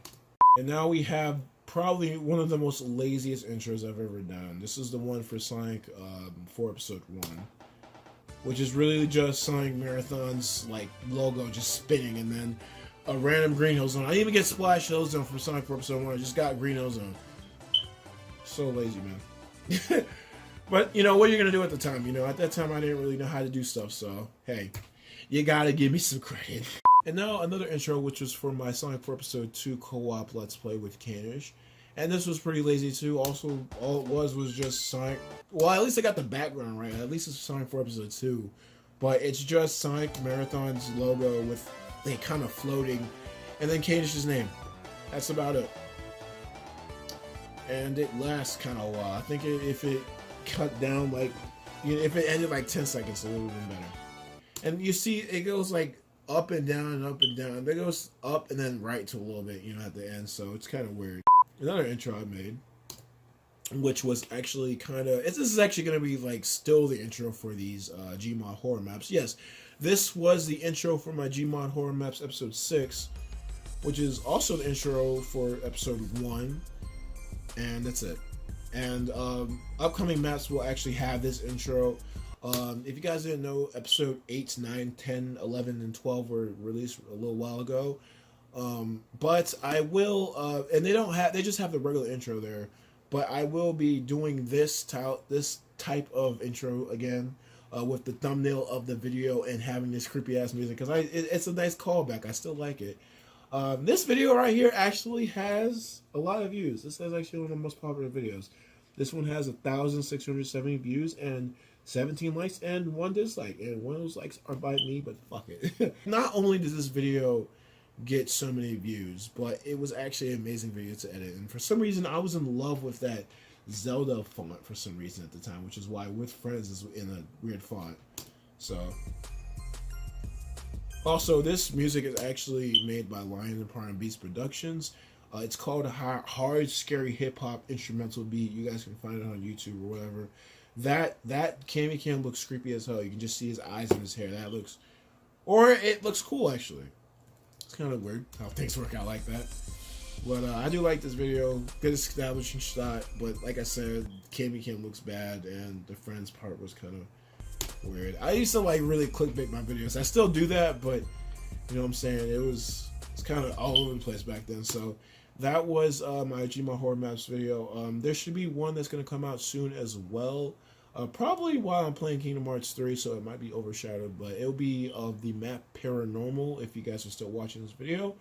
And now we have probably one of the most laziest intros I've ever done. This is the one for Sonic 4 Episode 1, which is really just Sonic Marathon's like logo just spinning, and then a random Green Hill Zone. I didn't even get Splash Hill Zone from Sonic 4 Episode 1. I just got Green Hill Zone. So lazy, man. But you know what you're gonna do at the time. You know, at that time I didn't really know how to do stuff. So hey, you gotta give me some credit. And now another intro, which was for my Sonic 4 Episode 2 co-op Let's Play with Kanish. And this was pretty lazy too. Also, all it was just Sonic. Well, at least I got the background right. At least it's Sonic 4 Episode 2. But it's just Sonic Marathon's logo with they kind of floating. And then Kanish's name. That's about it. And it lasts kind of a while. I think if it cut down like, you know, if it ended like 10 seconds, it would have been better. And you see, it goes like up and down and up and down. It goes up and then right to a little bit, you know, at the end. So it's kind of weird. Another intro I made, which was actually kind of, this is actually going to be like still the intro for these Gmod horror maps. Yes, this was the intro for my Gmod horror maps episode 6, which is also the intro for episode 1, and that's it. And upcoming maps will actually have this intro. If you guys didn't know, episode 8, 9, 10, 11, and 12 were released a little while ago. But I will, and they just have the regular intro there, but I will be doing this type of intro again, with the thumbnail of the video and having this creepy ass music, because it's a nice callback. I still like it. This video right here actually has a lot of views. This is actually one of the most popular videos. This one has 1,670 views and 17 likes and 1 dislike, and one of those likes are by me, but fuck it. Not only does this video get so many views, but it was actually an amazing video to edit, and for some reason I was in love with that Zelda font for some reason at the time, which is why With Friends is in a weird font. So also, this music is actually made by Lion and Prime Beats Productions. It's called a hard, scary hip-hop instrumental beat. You guys can find it on YouTube or whatever. That KamyKam looks creepy as hell. You can just see his eyes and his hair. It looks cool, actually. It's kind of weird how things work out like that. But I do like this video. Good establishing shot, but like I said, KaMyKam looks bad, and the friends part was kind of weird. I used to like really clickbait my videos. I still do that, but you know what I'm saying? It's kind of all over the place back then. So that was my Gmail Horror Maps video. There should be one that's going to come out soon as well. Probably while I'm playing Kingdom Hearts 3, so it might be overshadowed, but it'll be of the map Paranormal if you guys are still watching this video.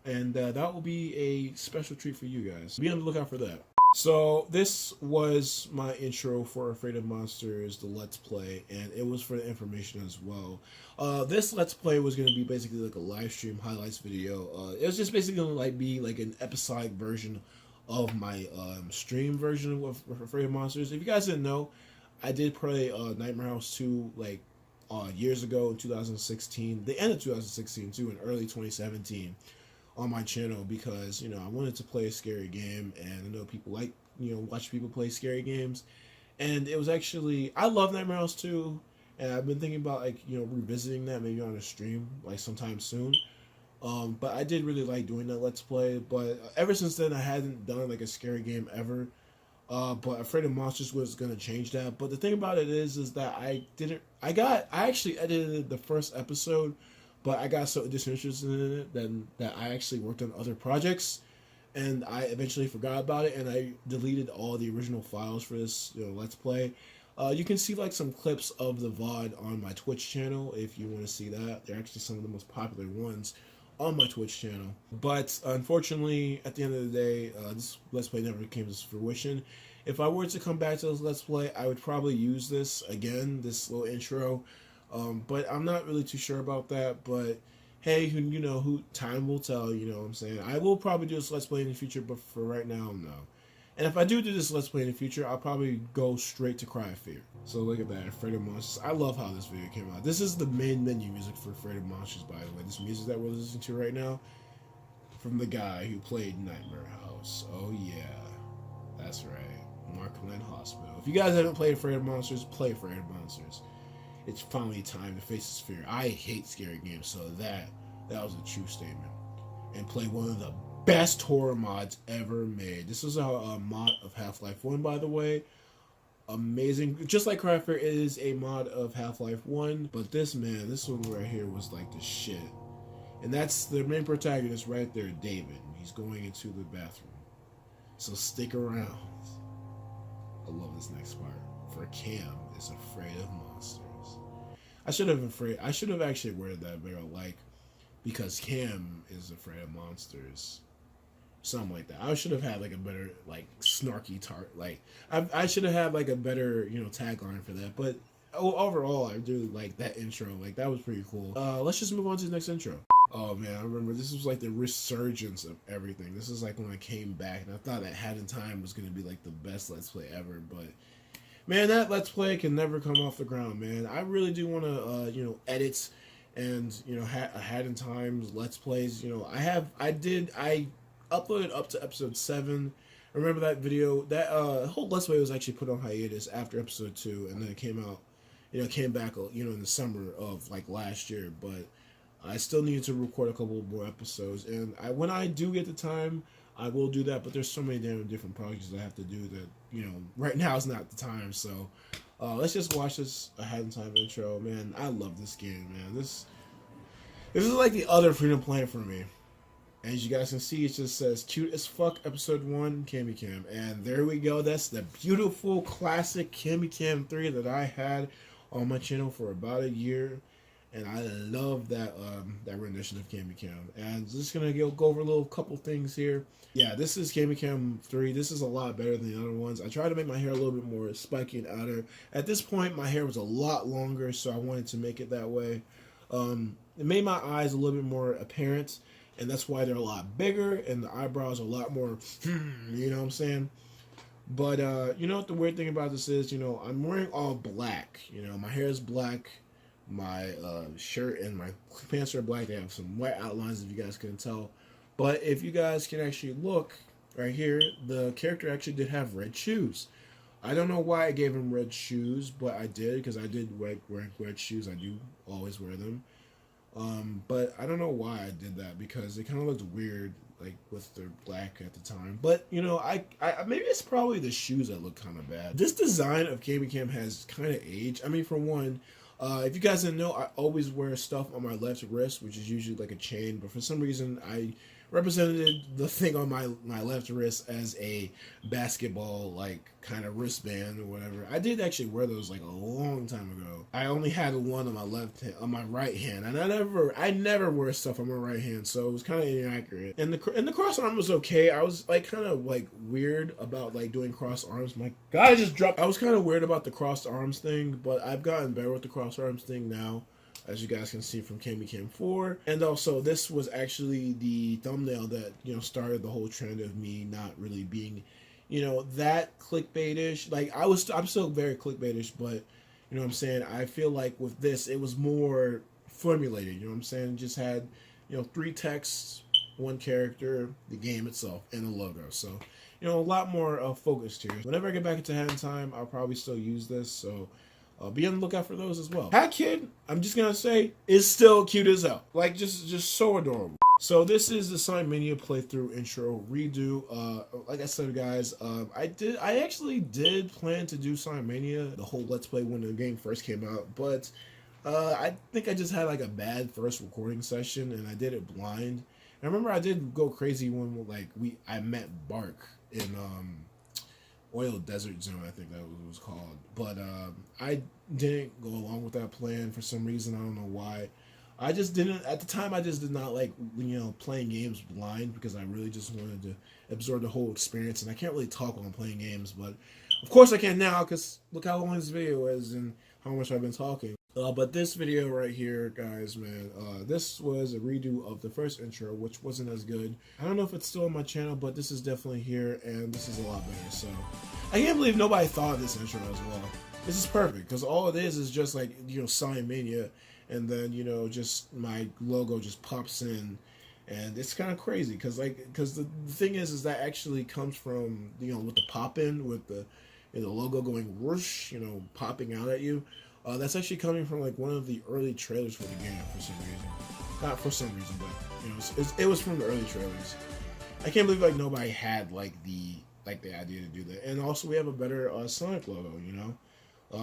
And that will be a special treat for you guys. Be on the lookout for that. So this was my intro for Afraid of Monsters, the Let's Play, and it was for the information as well. This Let's Play was going to be basically like a live stream highlights video. It was just basically going to like be like an episodic version of my stream version of Afraid of Monsters. If you guys didn't know, I did play Nightmare House 2 like years ago in 2016, the end of 2016 too, in early 2017. On my channel because, you know, I wanted to play a scary game, and I know people like, you know, watch people play scary games. And it was actually, I love Nightmare House 2, and I've been thinking about, like, you know, revisiting that maybe on a stream, like, sometime soon. But I did really like doing that Let's Play, but ever since then I hadn't done, like, a scary game ever. But Afraid of Monsters was going to change that. But the thing about it is that I actually edited the first episode, but I got so disinterested in it that I actually worked on other projects, and I eventually forgot about it, and I deleted all the original files for this, you know, Let's Play. You can see like some clips of the VOD on my Twitch channel if you want to see that. They're actually some of the most popular ones on my Twitch channel. But unfortunately, at the end of the day, this Let's Play never came to fruition. If I were to come back to this Let's Play, I would probably use this again, this little intro. But I'm not really too sure about that. But hey, you know, who time will tell. You know what I'm saying? I will probably do this Let's Play in the future, but for right now, no. And if I do this Let's Play in the future, I'll probably go straight to Cry of Fear. So look at that, Afraid of Monsters. I love how this video came out. This is the main menu music for Afraid of Monsters, by the way. This music that we're listening to right now, from the guy who played Nightmare House. Oh yeah, that's right, Markland Hospital. If you guys haven't played Afraid of Monsters, play Afraid of Monsters. It's finally time to face this fear. I hate scary games, so that was a true statement. And play one of the best horror mods ever made. This is a mod of Half-Life 1, by the way. Amazing. Just like Cry of Fear is a mod of Half-Life 1, but this one right here was like the shit. And that's the main protagonist right there, David. He's going into the bathroom. So stick around. I love this next part. For Cam is afraid of monsters. I should have actually worded that better, like, because Cam is afraid of monsters. Something like that. I should have had like a better, like, snarky like I should have had like a better, you know, tagline for that. But overall, I do like that intro. Like, that was pretty cool. Let's just move on to the next intro. Oh man, I remember this was like the resurgence of everything. This is like when I came back, and I thought that Hat in Time was gonna be like the best Let's Play ever, but man, that Let's Play can never come off the ground, man. I really do want to, you know, edit and, you know, Hat in Time's Let's Plays. You know, I uploaded up to episode 7. I remember that video. That whole Let's Play was actually put on hiatus after episode 2, and then it came out, you know, came back, you know, in the summer of like last year. But I still needed to record a couple more episodes, and when I do get the time, I will do that. But there's so many damn different projects I have to do that, you know, right now is not the time. So let's just watch this Hat in Time intro. Man, I love this game, man. This is like the other Freedom Planet for me. As you guys can see, it just says Cute as Fuck Episode 1 KaMyKam. And there we go. That's the beautiful classic KaMyKam 3 that I had on my channel for about a year. And I love that that rendition of KaMyKam. And just gonna go over a little couple things here. Yeah, this is KaMyKam 3. This is a lot better than the other ones. I tried to make my hair a little bit more spiky and outer. At this point, my hair was a lot longer, so I wanted to make it that way. It made my eyes a little bit more apparent, and that's why they're a lot bigger, and the eyebrows are a lot more, you know what I'm saying? But, you know what the weird thing about this is, you know, I'm wearing all black. You know, my hair is black. My shirt and my pants are black. They have some white outlines, if you guys couldn't tell. But if you guys can actually look right here, the character actually did have red shoes. I don't know why I gave him red shoes, but I did, because I did wear red shoes. I do always wear them. But I don't know why I did that because it kind of looked weird, like with the black at the time. But you know, I maybe it's probably the shoes that look kind of bad. This design of Kamykam has kind of aged. I mean, for one, if you guys didn't know, I always wear stuff on my left wrist, which is usually like a chain. But for some reason, I represented the thing on my left wrist as a basketball like kind of wristband or whatever. I did actually wear those like a long time ago. I only had one on my left hand, on my right hand, and I never wear stuff on my right hand, so it was kind of inaccurate. And the cross arm was okay. I was like kind of like weird about like doing cross arms. My God, I just dropped. I was kind of weird about the crossed arms thing, but I've gotten better with the cross arms thing now, as you guys can see from Kamykam 4. And also, this was actually the thumbnail that, you know, started the whole trend of me not really being, you know, that clickbaitish. Like, I'm still very clickbaitish, but, you know what I'm saying? I feel like with this, it was more formulated, you know what I'm saying? It just had, you know, 3 texts, 1 character, the game itself, and the logo. So, you know, a lot more focused here. Whenever I get back into Hat in Time, I'll probably still use this, so be on the lookout for those as well. Hat Kid, I'm just gonna say, is still cute as hell. Like, just so adorable. So this is the Sonic Mania playthrough intro redo. Like I said, guys, I actually did plan to do Sonic Mania, the whole Let's Play when the game first came out, but I think I just had like a bad first recording session and I did it blind. And I remember I did go crazy when like I met Bark in Oil Desert Zone, I think that was called. But I didn't go along with that plan for some reason. I don't know why. I just didn't, at the time, I just did not like, you know, playing games blind because I really just wanted to absorb the whole experience. And I can't really talk while I'm playing games, but of course I can now because look how long this video is and how much I've been talking. But this video right here, guys, man, this was a redo of the first intro, which wasn't as good. I don't know if it's still on my channel, but this is definitely here, and this is a lot better. So I can't believe nobody thought of this intro as well. This is perfect, because all it is just like, you know, Sonic Mania, and then, you know, just my logo just pops in, and it's kind of crazy, because the thing is that actually comes from, you know, with the pop in, with the, you know, the logo going whoosh, you know, popping out at you. That's actually coming from like one of the early trailers for the game for some reason. Not for some reason, but you know, it was from the early trailers. I can't believe like nobody had like the idea to do that. And also we have a better Sonic logo, you know,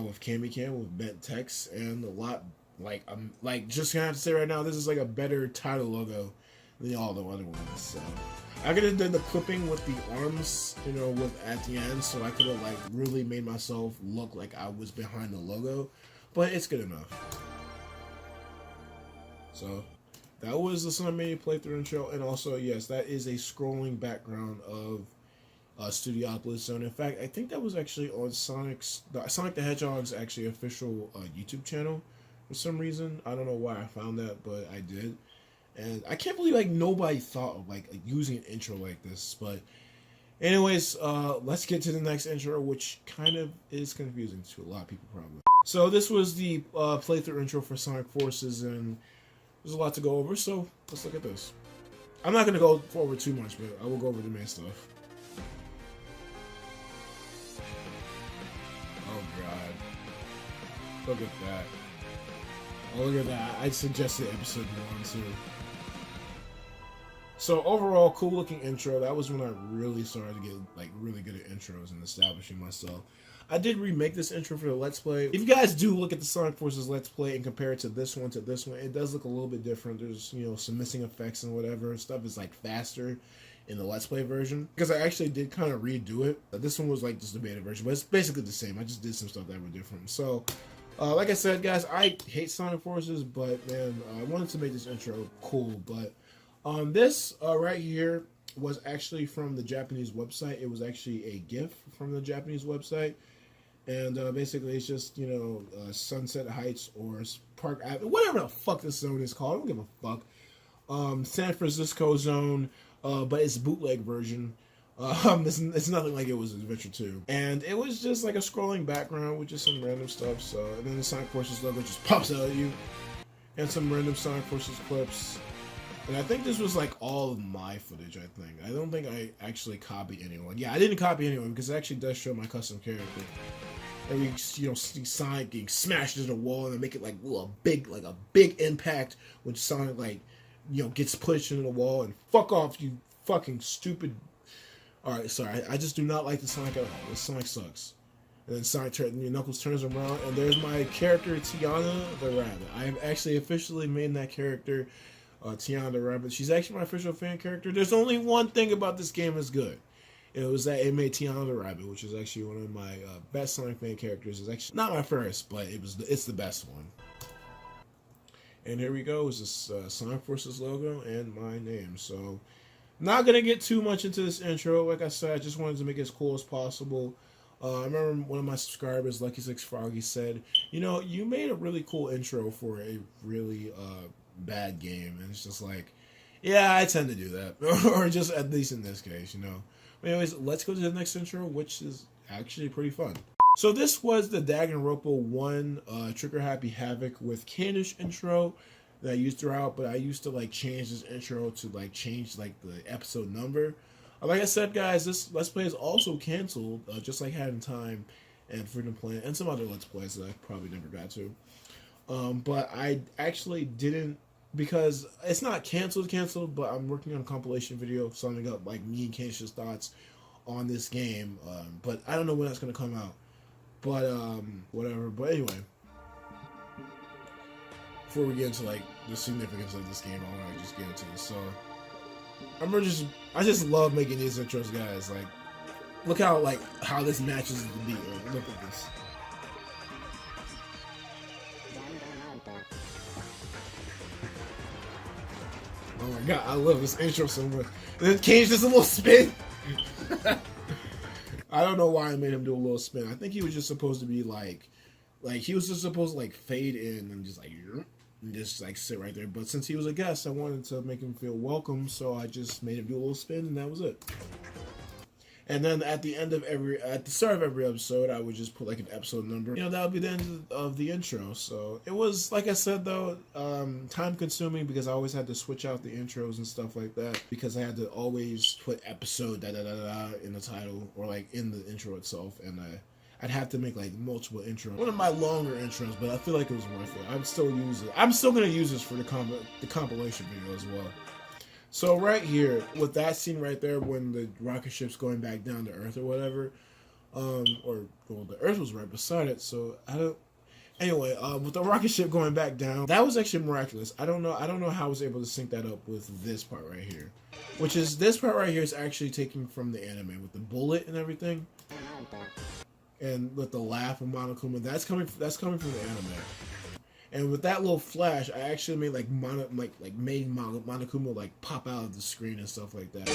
with Kamykam, with bent text, and a lot like I'm like just gonna have to say right now, this is like a better title logo than all the other ones. So I could have done the clipping with the arms, you know, with at the end, so I could have like really made myself look like I was behind the logo. But it's good enough. So that was the Sonic Mania playthrough intro, and also yes, that is a scrolling background of Studiopolis Zone. In fact, I think that was actually on Sonic the Hedgehog's actually official YouTube channel for some reason. I don't know why I found that, but I did, and I can't believe like nobody thought of like using an intro like this. But anyways, let's get to the next intro, which kind of is confusing to a lot of people probably. So this was the playthrough intro for Sonic Forces, and there's a lot to go over, so let's look at this. I'm not going to go forward too much, but I will go over the main stuff. Oh God. Look at that. Oh, look at that. I suggested episode 1 too. So overall, cool looking intro. That was when I really started to get like really good at intros and establishing myself. I did remake this intro for the Let's Play. If you guys do look at the Sonic Forces Let's Play and compare it to this one, it does look a little bit different. There's, you know, some missing effects and whatever. Stuff is like faster in the Let's Play version. Because I actually did kind of redo it. This one was like just the beta version, but it's basically the same. I just did some stuff that were different. So, like I said, guys, I hate Sonic Forces, but man, I wanted to make this intro cool. But this right here was actually from the Japanese website. It was actually a GIF from the Japanese website. And basically, it's just, you know, Sunset Heights or Park Avenue, whatever the fuck this zone is called. I don't give a fuck. San Francisco zone, but it's a bootleg version. It's nothing like it was Adventure 2. And it was just like a scrolling background with just some random stuff. So, and then the Sonic Forces logo just pops out at you. And some random Sonic Forces clips. And I think this was like all of my footage, I think. I don't think I actually copied anyone. Yeah, I didn't copy anyone because it actually does show my custom character. and we see Sonic getting smashed into the wall and make it like a big impact when Sonic gets pushed into the wall and fuck off, you fucking stupid. All right, sorry, I just do not like the Sonic at all. The Sonic sucks. And then Knuckles turns around, and there's my character Tiana the Rabbit. I have actually officially made that character, Tiana the Rabbit. She's actually my official fan character. There's only one thing about this game that's good. It was that it made Tiana the Rabbit, which is actually one of my best Sonic fan characters. It's actually not my first, but it's the best one. And here we go. It's this Sonic Forces logo and my name. So, not gonna get too much into this intro. Like I said, I just wanted to make it as cool as possible. I remember one of my subscribers, Lucky6Froggy, said, you made a really cool intro for a really bad game. And it's just like, yeah, I tend to do that. Or just at least in this case, But anyways, let's go to the next intro, which is actually pretty fun. So this was the Danganronpa 1 Trigger Happy Havoc with Candish intro that I used throughout, but I used to change this intro to change the episode number. Like I said, guys, this Let's Play is also canceled, just like Hat in Time and Freedom Planet and some other Let's Plays that I probably never got to. But I actually didn't, because it's not canceled, but I'm working on a compilation video summing up me and Canish's thoughts on this game. But I don't know when that's going to come out. But, whatever. But anyway, before we get into the significance of this game, I want to just get into this. So, I just love making these intros, guys. Look how this matches the beat. Look at this. Oh my god, I love this intro so much. And then Cage does a little spin. I don't know why I made him do a little spin. I think he was just supposed to be he was just supposed to fade in and just sit right there. But since he was a guest, I wanted to make him feel welcome, so I just made him do a little spin, and that was it. And then at the start of every episode, I would just put an episode number. That would be the end of the intro. So it was, like I said though, time consuming because I always had to switch out the intros and stuff like that because I had to always put episode in the title or in the intro itself, and I'd have to make multiple intros. One of my longer intros, but I feel like it was worth it. I'd still use it. I'm still gonna use this for the compilation video as well. So right here, with that scene right there, when the rocket ship's going back down to Earth or whatever, the Earth was right beside it. So Anyway, with the rocket ship going back down, that was actually miraculous. I don't know how I was able to sync that up with this part right here, this part right here is actually taken from the anime with the bullet and everything. And with the laugh of Monokuma, that's coming from the anime. And with that little flash, I actually made made Monokuma pop out of the screen and stuff like that.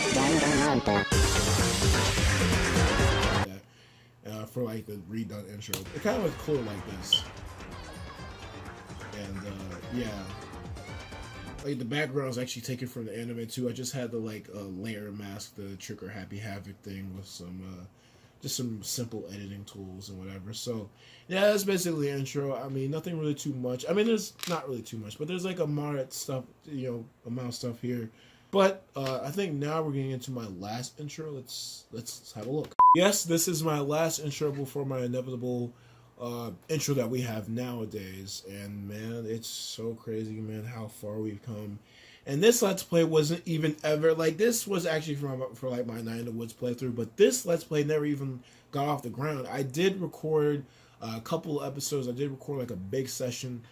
For the redone intro, it kind of was cool like this. And yeah, the background is actually taken from the anime too. I just had the layer mask, the Trigger Happy Havoc thing with some just some simple editing tools and whatever. So yeah, that's basically the intro. I mean, nothing really too much. I mean, there's not really too much, but there's a moderate stuff, amount of stuff here. But I think now we're getting into my last intro. Let's have a look. Yes, this is my last intro before my inevitable intro that we have nowadays. And man, it's so crazy, man, how far we've come. And this Let's Play wasn't even ever, this was actually for my Night in the Woods playthrough, but this Let's Play never even got off the ground. I did record a couple of episodes. I did record a big session,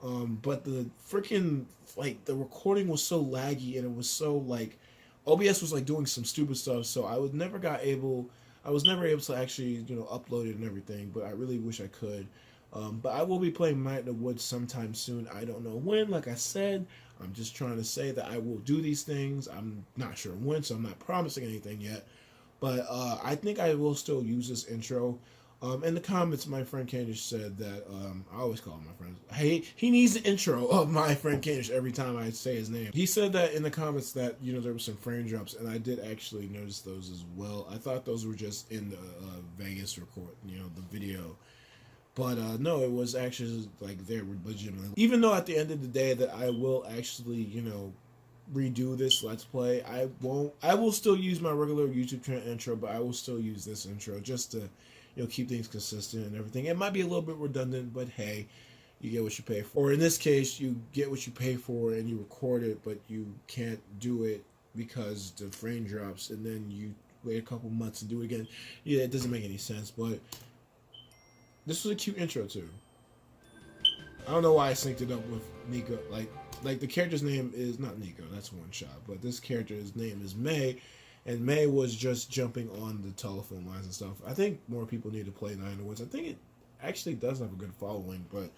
but the freaking, the recording was so laggy, and it was so, OBS was, doing some stupid stuff, so I was never able to actually, upload it and everything, but I really wish I could. But I will be playing Night in the Woods sometime soon. I don't know when, like I said. I'm just trying to say that I will do these things. I'm not sure when, so I'm not promising anything yet. But I think I will still use this intro. In the comments, my friend Candish said that, I always call him my friend. Hey, he needs the intro of my friend Candish every time I say his name. He said that in the comments that, there were some frame drops, and I did actually notice those as well. I thought those were just in the Vegas record, the video. But no, it was actually they were legitimately. Even though at the end of the day that I will actually, redo this Let's Play, I will still use my regular YouTube channel intro, but I will still use this intro just to, keep things consistent and everything. It might be a little bit redundant, but hey, you get what you pay for. Or in this case, you get what you pay for and you record it, but you can't do it because the frame drops, and then you wait a couple months and do it again. Yeah, it doesn't make any sense, but this was a cute intro too. I don't know why I synced it up with Nico. Like the character's name is not Nico, that's one shot, but this character's name is May, and May was just jumping on the telephone lines and stuff. I think more people need to play Nine in the Woods. I think it actually does have a good following, but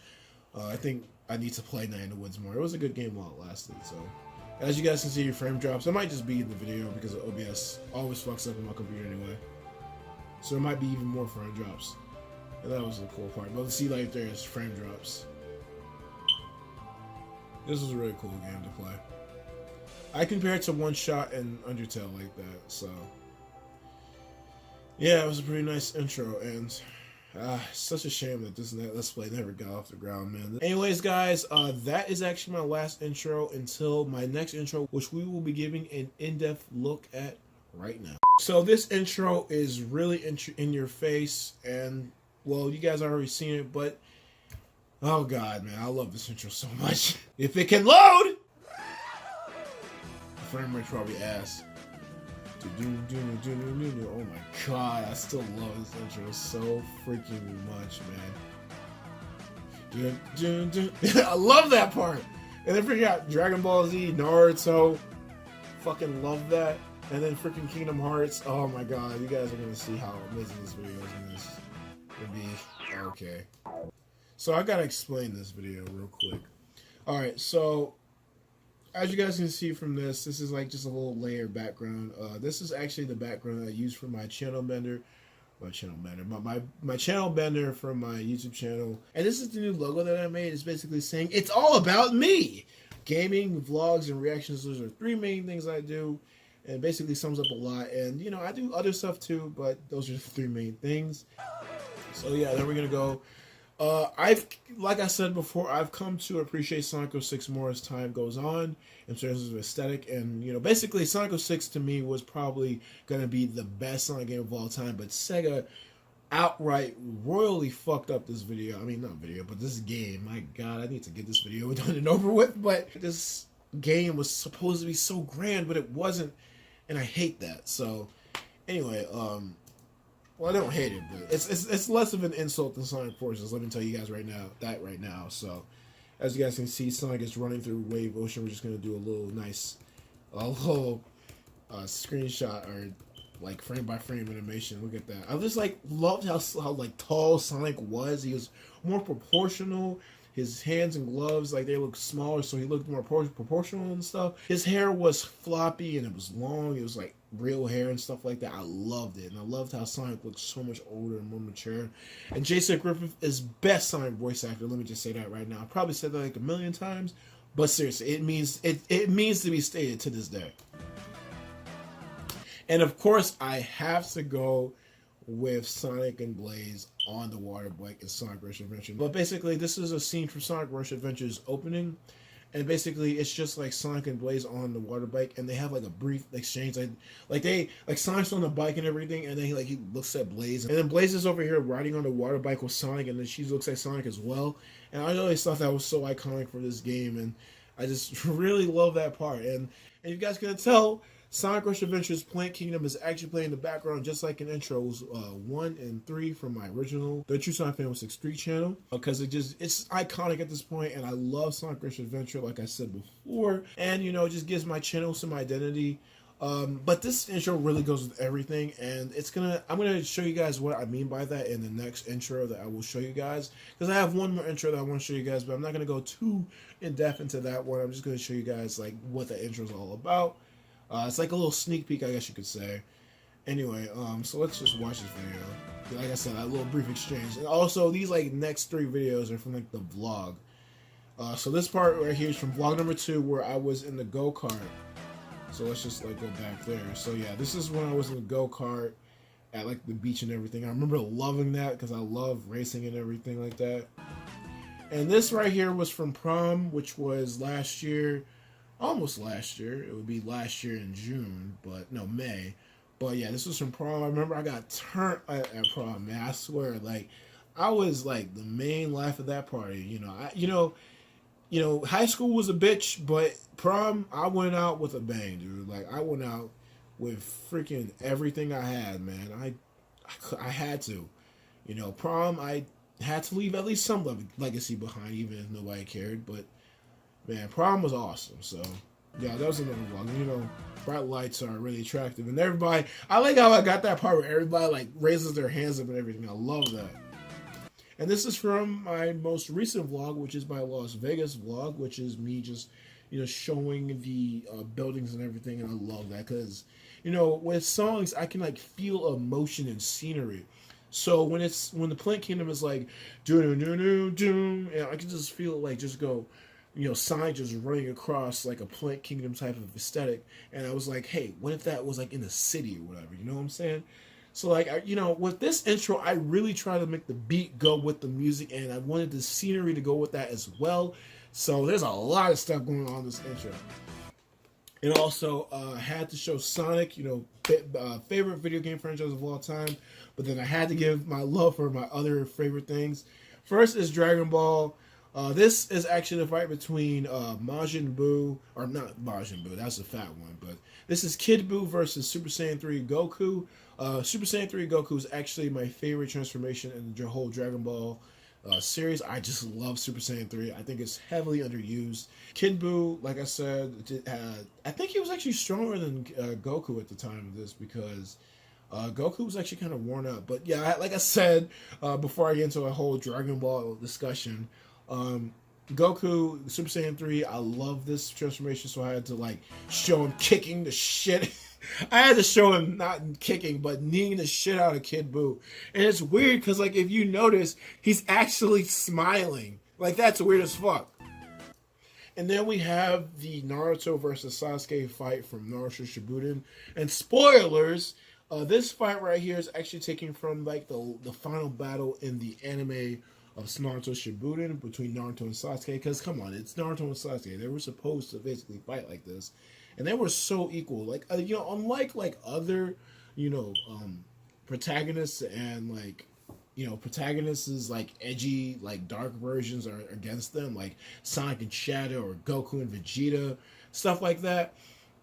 I think I need to play Nine in the Woods more. It was a good game while it lasted, so. As you guys can see, your frame drops. It might just be in the video because OBS always fucks up on my computer anyway. So there might be even more frame drops. And that was the cool part. But see, like, there's frame drops. This was a really cool game to play. I compare it to One Shot and Undertale like that, so. Yeah, it was a pretty nice intro, and such a shame that this Let's Play never got off the ground, man. Anyways, guys, that is actually my last intro until my next intro, which we will be giving an in-depth look at right now. So this intro is really in your face, and, well, you guys already seen it, but, oh god, man, I love this intro so much. If it can load! The frame rate's probably ass. Oh my god, I still love this intro so freaking much, man. I love that part. And then freaking out Dragon Ball Z, Naruto, fucking love that. And then freaking Kingdom Hearts. Oh my god, you guys are gonna see how amazing this video is gonna be. Okay. So I gotta explain this video real quick. Alright, so as you guys can see from this is like just a little layer background. This is actually the background I use for my channel bender. My channel bender from my YouTube channel. And this is the new logo that I made. It's basically saying, it's all about me! Gaming, vlogs, and reactions. Those are three main things I do. And it basically sums up a lot. And, you know, I do other stuff too, but those are the three main things. So yeah, then we're gonna go. Like I said before, I've come to appreciate Sonic 06 more as time goes on in terms of aesthetic, and, you know, basically Sonic 06 to me was probably going to be the best Sonic game of all time, but Sega outright royally fucked up this video. I mean, not video, but this game. My god, I need to get this video done and over with, but this game was supposed to be so grand, but it wasn't, and I hate that. So, anyway, well, I don't hate it, but it's less of an insult than Sonic Forces. Let me tell you guys right now. So, as you guys can see, Sonic is running through Wave Ocean. We're just gonna do a little nice, screenshot or like frame by frame animation. Look at that. I just like loved how like tall Sonic was. He was more proportional. His hands and gloves, like, they looked smaller, so he looked more proportional and stuff. His hair was floppy and it was long. It was like real hair and stuff like that. I loved it, and I loved how Sonic looked so much older and more mature. And Jason Griffith is best Sonic voice actor. Let me just say that right now. I probably said that like a million times, but seriously, it means to be stated to this day. And of course, I have to go with Sonic and Blaze on the water bike in Sonic Rush Adventure. But basically, this is a scene from Sonic Rush Adventure's opening, and basically it's just like Sonic and Blaze on the water bike, and they have like a brief exchange, like Sonic's on the bike and everything, and then he looks at Blaze, and then Blaze is over here riding on the water bike with Sonic, and then she looks at Sonic as well. And I always thought that was so iconic for this game, and I just really love that part. And you guys can tell, Sonic Rush Adventure's Plant Kingdom is actually playing in the background just like in intros 1 and 3 from my original The True Sonic Fan 163 channel, because it's iconic at this point, and I love Sonic Rush Adventure, like I said before, and, you know, it just gives my channel some identity. But this intro really goes with everything, and I'm gonna show you guys what I mean by that in the next intro that I will show you guys, because I have one more intro that I want to show you guys, but I'm not gonna go too in depth into that one. I'm just gonna show you guys like what the intro is all about. It's like a little sneak peek, I guess you could say. Anyway, so let's just watch this video. Like I said, a little brief exchange. And also, these like next 3 videos are from like the vlog. So this part right here is from vlog number 2, where I was in the go-kart. So let's just like go back there. So yeah, this is when I was in the go-kart at like the beach and everything. I remember loving that because I love racing and everything like that. And this right here was from prom, which was last year. Almost last year. It would be last year in June, but no, May. But yeah, this was from prom. I remember I got turned at prom, man. I swear, like I was like the main life of that party. High school was a bitch, but prom I went out with a bang, dude. Like I went out with freaking everything I had, man. I had to. Prom I had to leave at least some legacy behind, even if nobody cared. But man, prom was awesome. So yeah, that was another vlog. Bright lights are really attractive, and everybody. I like how I got that part where everybody like raises their hands up and everything. I love that. And this is from my most recent vlog, which is my Las Vegas vlog, which is me just, showing the buildings and everything. And I love that because, with songs, I can like feel emotion and scenery. So when the Plant Kingdom is like, doom, doom, doom, doom, and I can just feel it like just go, Sonic just running across like a Plant Kingdom type of aesthetic. And I was like, hey, what if that was like in the city or whatever? You know what I'm saying? So like, with this intro, I really try to make the beat go with the music, and I wanted the scenery to go with that as well. So there's a lot of stuff going on in this intro. And also, I had to show Sonic, favorite video game franchise of all time. But then I had to give my love for my other favorite things. First is Dragon Ball. This is actually the fight between Majin Buu, or not Majin Buu, that's the fat one, but this is Kid Buu versus Super Saiyan 3 Goku. Super Saiyan 3 Goku is actually my favorite transformation in the whole Dragon Ball series. I just love Super Saiyan 3. I think it's heavily underused. Kid Buu, like I said, I think he was actually stronger than Goku at the time of this because Goku was actually kind of worn out. But yeah, like I said, before I get into a whole Dragon Ball discussion, Goku, Super Saiyan 3, I love this transformation, so I had to like show him kicking the shit. I had to show him not kicking, but kneeing the shit out of Kid Buu. And it's weird because like if you notice, he's actually smiling. Like that's weird as fuck. And then we have the Naruto versus Sasuke fight from Naruto Shippuden. And spoilers, this fight right here is actually taken from like the final battle in the anime of Naruto Shippuden between Naruto and Sasuke. Because come on, it's Naruto and Sasuke. They were supposed to basically fight like this, and they were so equal. Like unlike like other protagonists and like protagonists like edgy like dark versions are against them, like Sonic and Shadow or Goku and Vegeta, stuff like that.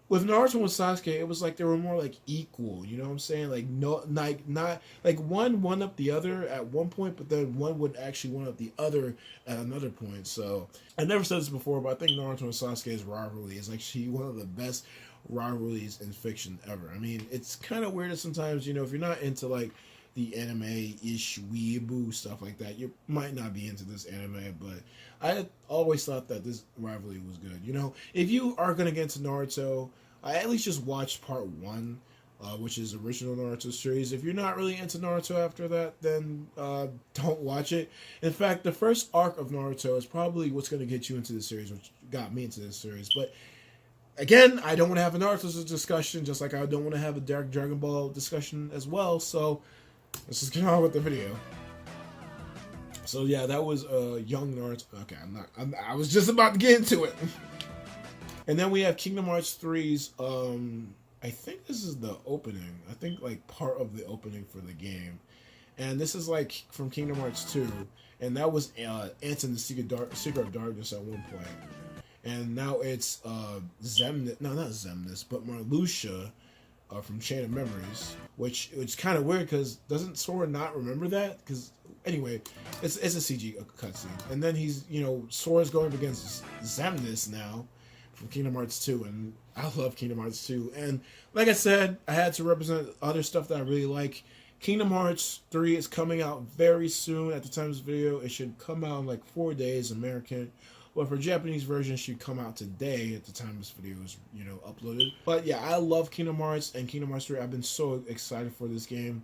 With Naruto and Sasuke, it was like they were more like equal. You know what I'm saying? Like not like one up the other at one point, but then one would actually one up the other at another point. So I never said this before, but I think Naruto and Sasuke's rivalry is actually one of the best rivalries in fiction ever. I mean, it's kind of weird sometimes. If you're not into like the anime-ish weeaboo stuff like that, you might not be into this anime, but I always thought that this rivalry was good. If you are going to get into Naruto, I at least just watch part 1, which is the original Naruto series. If you're not really into Naruto after that, then don't watch it. In fact, the first arc of Naruto is probably what's going to get you into the series, which got me into this series. But again, I don't want to have a Naruto discussion, just like I don't want to have a Dragon Ball discussion as well, so let's just get on with the video. So yeah, that was young Naruto. Okay, I was just about to get into it. And then we have Kingdom Hearts 3's, I think this is the opening. I think like part of the opening for the game. And this is like from Kingdom Hearts 2. And that was Ants in the Secret of Darkness at one point. And now it's Xemnas, no not Xemnas, but Marluxia from Chain of Memories, which kind of weird because doesn't Sora not remember that? Because anyway, it's a CG cutscene, and then he's Sora's going up against Xemnas now from Kingdom Hearts 2, and I love Kingdom Hearts 2. And like I said, I had to represent other stuff that I really like. Kingdom Hearts 3 is coming out very soon. At the time of this video, it should come out in like 4 days American. But for Japanese version, it should come out today at the time this video is, uploaded. But yeah, I love Kingdom Hearts and Kingdom Hearts 3. I've been so excited for this game.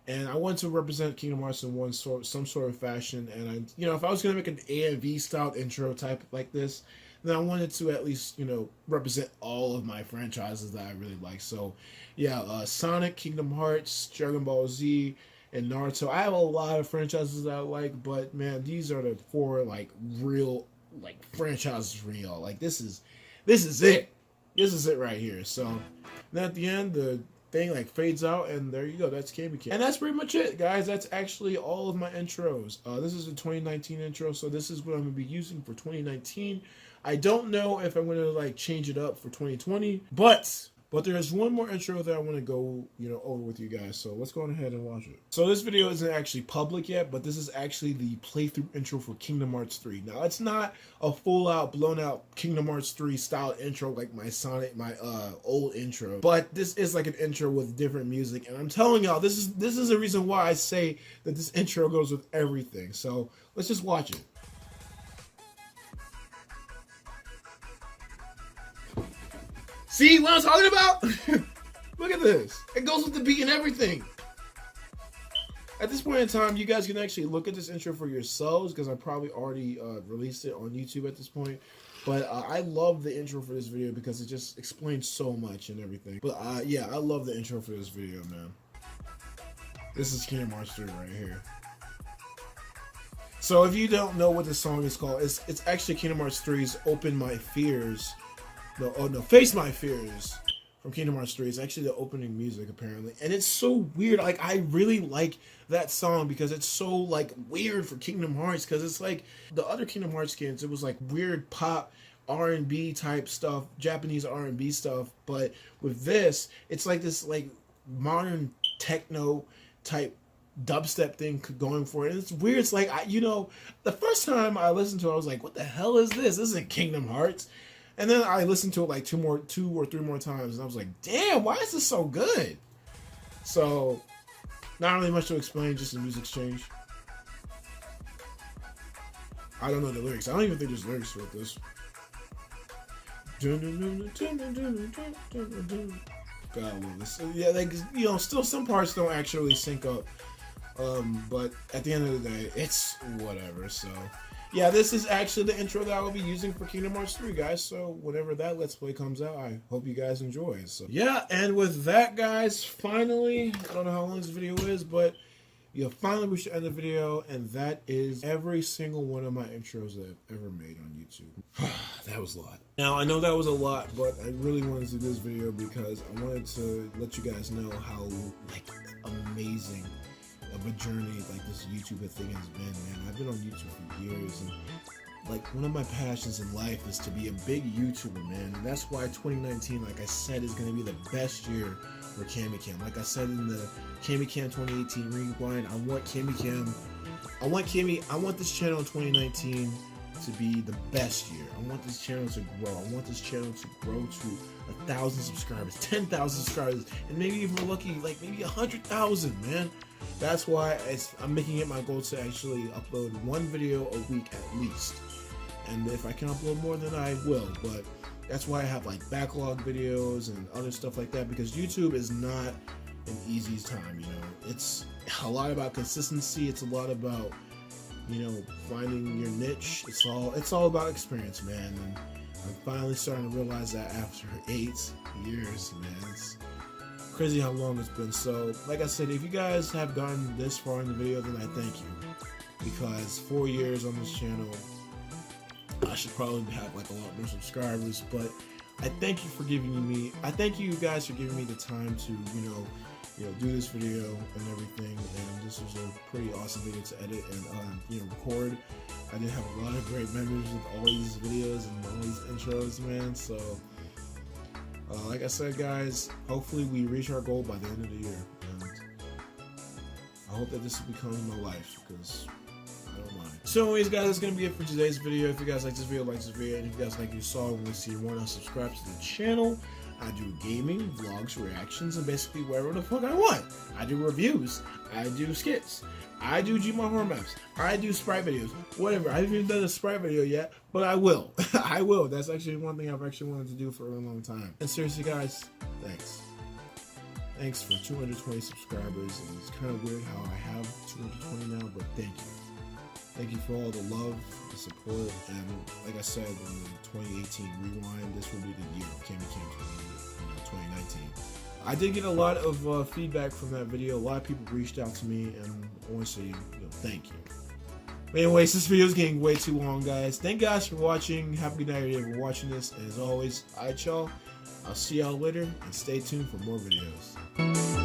And I want to represent Kingdom Hearts in some sort of fashion. And if I was going to make an AMV style intro type like this, then I wanted to at least, represent all of my franchises that I really like. So yeah, Sonic, Kingdom Hearts, Dragon Ball Z, and Naruto. I have a lot of franchises that I like, but man, these are the 4 like real like franchises for y'all. Like this is it. This is it right here. So then at the end, the thing like fades out, and there you go. That's KAMYKAM. And that's pretty much it, guys. That's actually all of my intros. This is a 2019 intro, so this is what I'm gonna be using for 2019. I don't know if I'm gonna like change it up for 2020, but there's one more intro that I want to go, over with you guys. So let's go ahead and watch it. So this video isn't actually public yet, but this is actually the playthrough intro for Kingdom Hearts 3. Now, it's not a full out, blown out Kingdom Hearts 3 style intro like my old intro, but this is like an intro with different music. And I'm telling y'all, this is the reason why I say that this intro goes with everything. So let's just watch it. See what I'm talking about? Look at this. It goes with the beat and everything. At this point in time, you guys can actually look at this intro for yourselves because I probably already released it on YouTube at this point. But I love the intro for this video because it just explains so much and everything. But yeah, I love the intro for this video, man. This is Kingdom Hearts 3 right here. So if you don't know what this song is called, it's actually Kingdom Hearts 3's Open My Fears. Face My Fears from Kingdom Hearts 3. It's actually the opening music, apparently. And it's so weird. Like, I really like that song because it's so, like, weird for Kingdom Hearts. Because it's like, the other Kingdom Hearts games, it was, like, weird pop, R&B type stuff, Japanese R&B stuff. But with this, it's like this, like, modern techno type dubstep thing going for it. And it's weird. It's like, the first time I listened to it, I was like, what the hell is this? This isn't Kingdom Hearts. And then I listened to it like two or three more times, and I was like, damn, why is this so good? So, not really much to explain, just the music's changed. I don't know the lyrics. I don't even think there's lyrics with this. God, I love this. Yeah, like, still some parts don't actually sync up. But at the end of the day, it's whatever, so... Yeah, this is actually the intro that I will be using for Kingdom Hearts 3, guys. So whenever that Let's Play comes out, I hope you guys enjoy. So yeah, and with that, guys, finally, I don't know how long this video is, but finally we should end the video, and that is every single one of my intros that I've ever made on YouTube. That was a lot. Now, I know that was a lot, but I really wanted to do this video because I wanted to let you guys know how, like, amazing of a journey like this YouTube thing has been, man. I've been on YouTube for years, and like one of my passions in life is to be a big YouTuber, man. And that's why 2019, like I said, is going to be the best year for KAMYKAM. Like I said in the KAMYKAM 2018 rewind, I want this channel in 2019 to be the best year. I want this channel to grow. I want this channel to grow to 1,000 subscribers, 10,000 subscribers, and maybe even we're lucky, like maybe 100,000, man. That's why I'm making it my goal to actually upload one video a week at least. And if I can upload more, then I will. But that's why I have like backlog videos and other stuff like that, because YouTube is not an easy time, It's a lot about consistency. It's a lot about, finding your niche. It's all about experience, man. And I'm finally starting to realize that after 8 years, man. It's crazy how long it's been. So, like I said, if you guys have gotten this far in the video, then I thank you. Because 4 years on this channel, I should probably have like a lot more subscribers. But I thank you guys for giving me the time to, do this video and everything. And this was a pretty awesome video to edit and record. I did have a lot of great memories with all these videos and all these intros, man. So like I said, guys, hopefully we reach our goal by the end of the year, and I hope that this becomes my life, because I don't mind. So anyways, guys, that's going to be it for today's video. If you guys like this video, like this video, and if you guys like what you saw when we see more, now subscribe to the channel. I do gaming, vlogs, reactions, and basically whatever the fuck I want. I do reviews, I do skits, I do Gmod horror maps, I do sprite videos, whatever. I haven't even done a sprite video yet, but I will. I will. That's actually one thing I've actually wanted to do for a long time. And seriously, guys, thanks. Thanks for 220 subscribers, and it's kind of weird how I have 220 now, but thank you. Thank you for all the love, the support, and like I said in the 2018 rewind, this will be the year of KAMYKAM 2019. I did get a lot of feedback from that video. A lot of people reached out to me, and I want to say, thank you. But anyways, this video is getting way too long, guys. Thank you guys for watching. Have a good night if you're watching this. And as always, alright, y'all. I'll see y'all later, and stay tuned for more videos.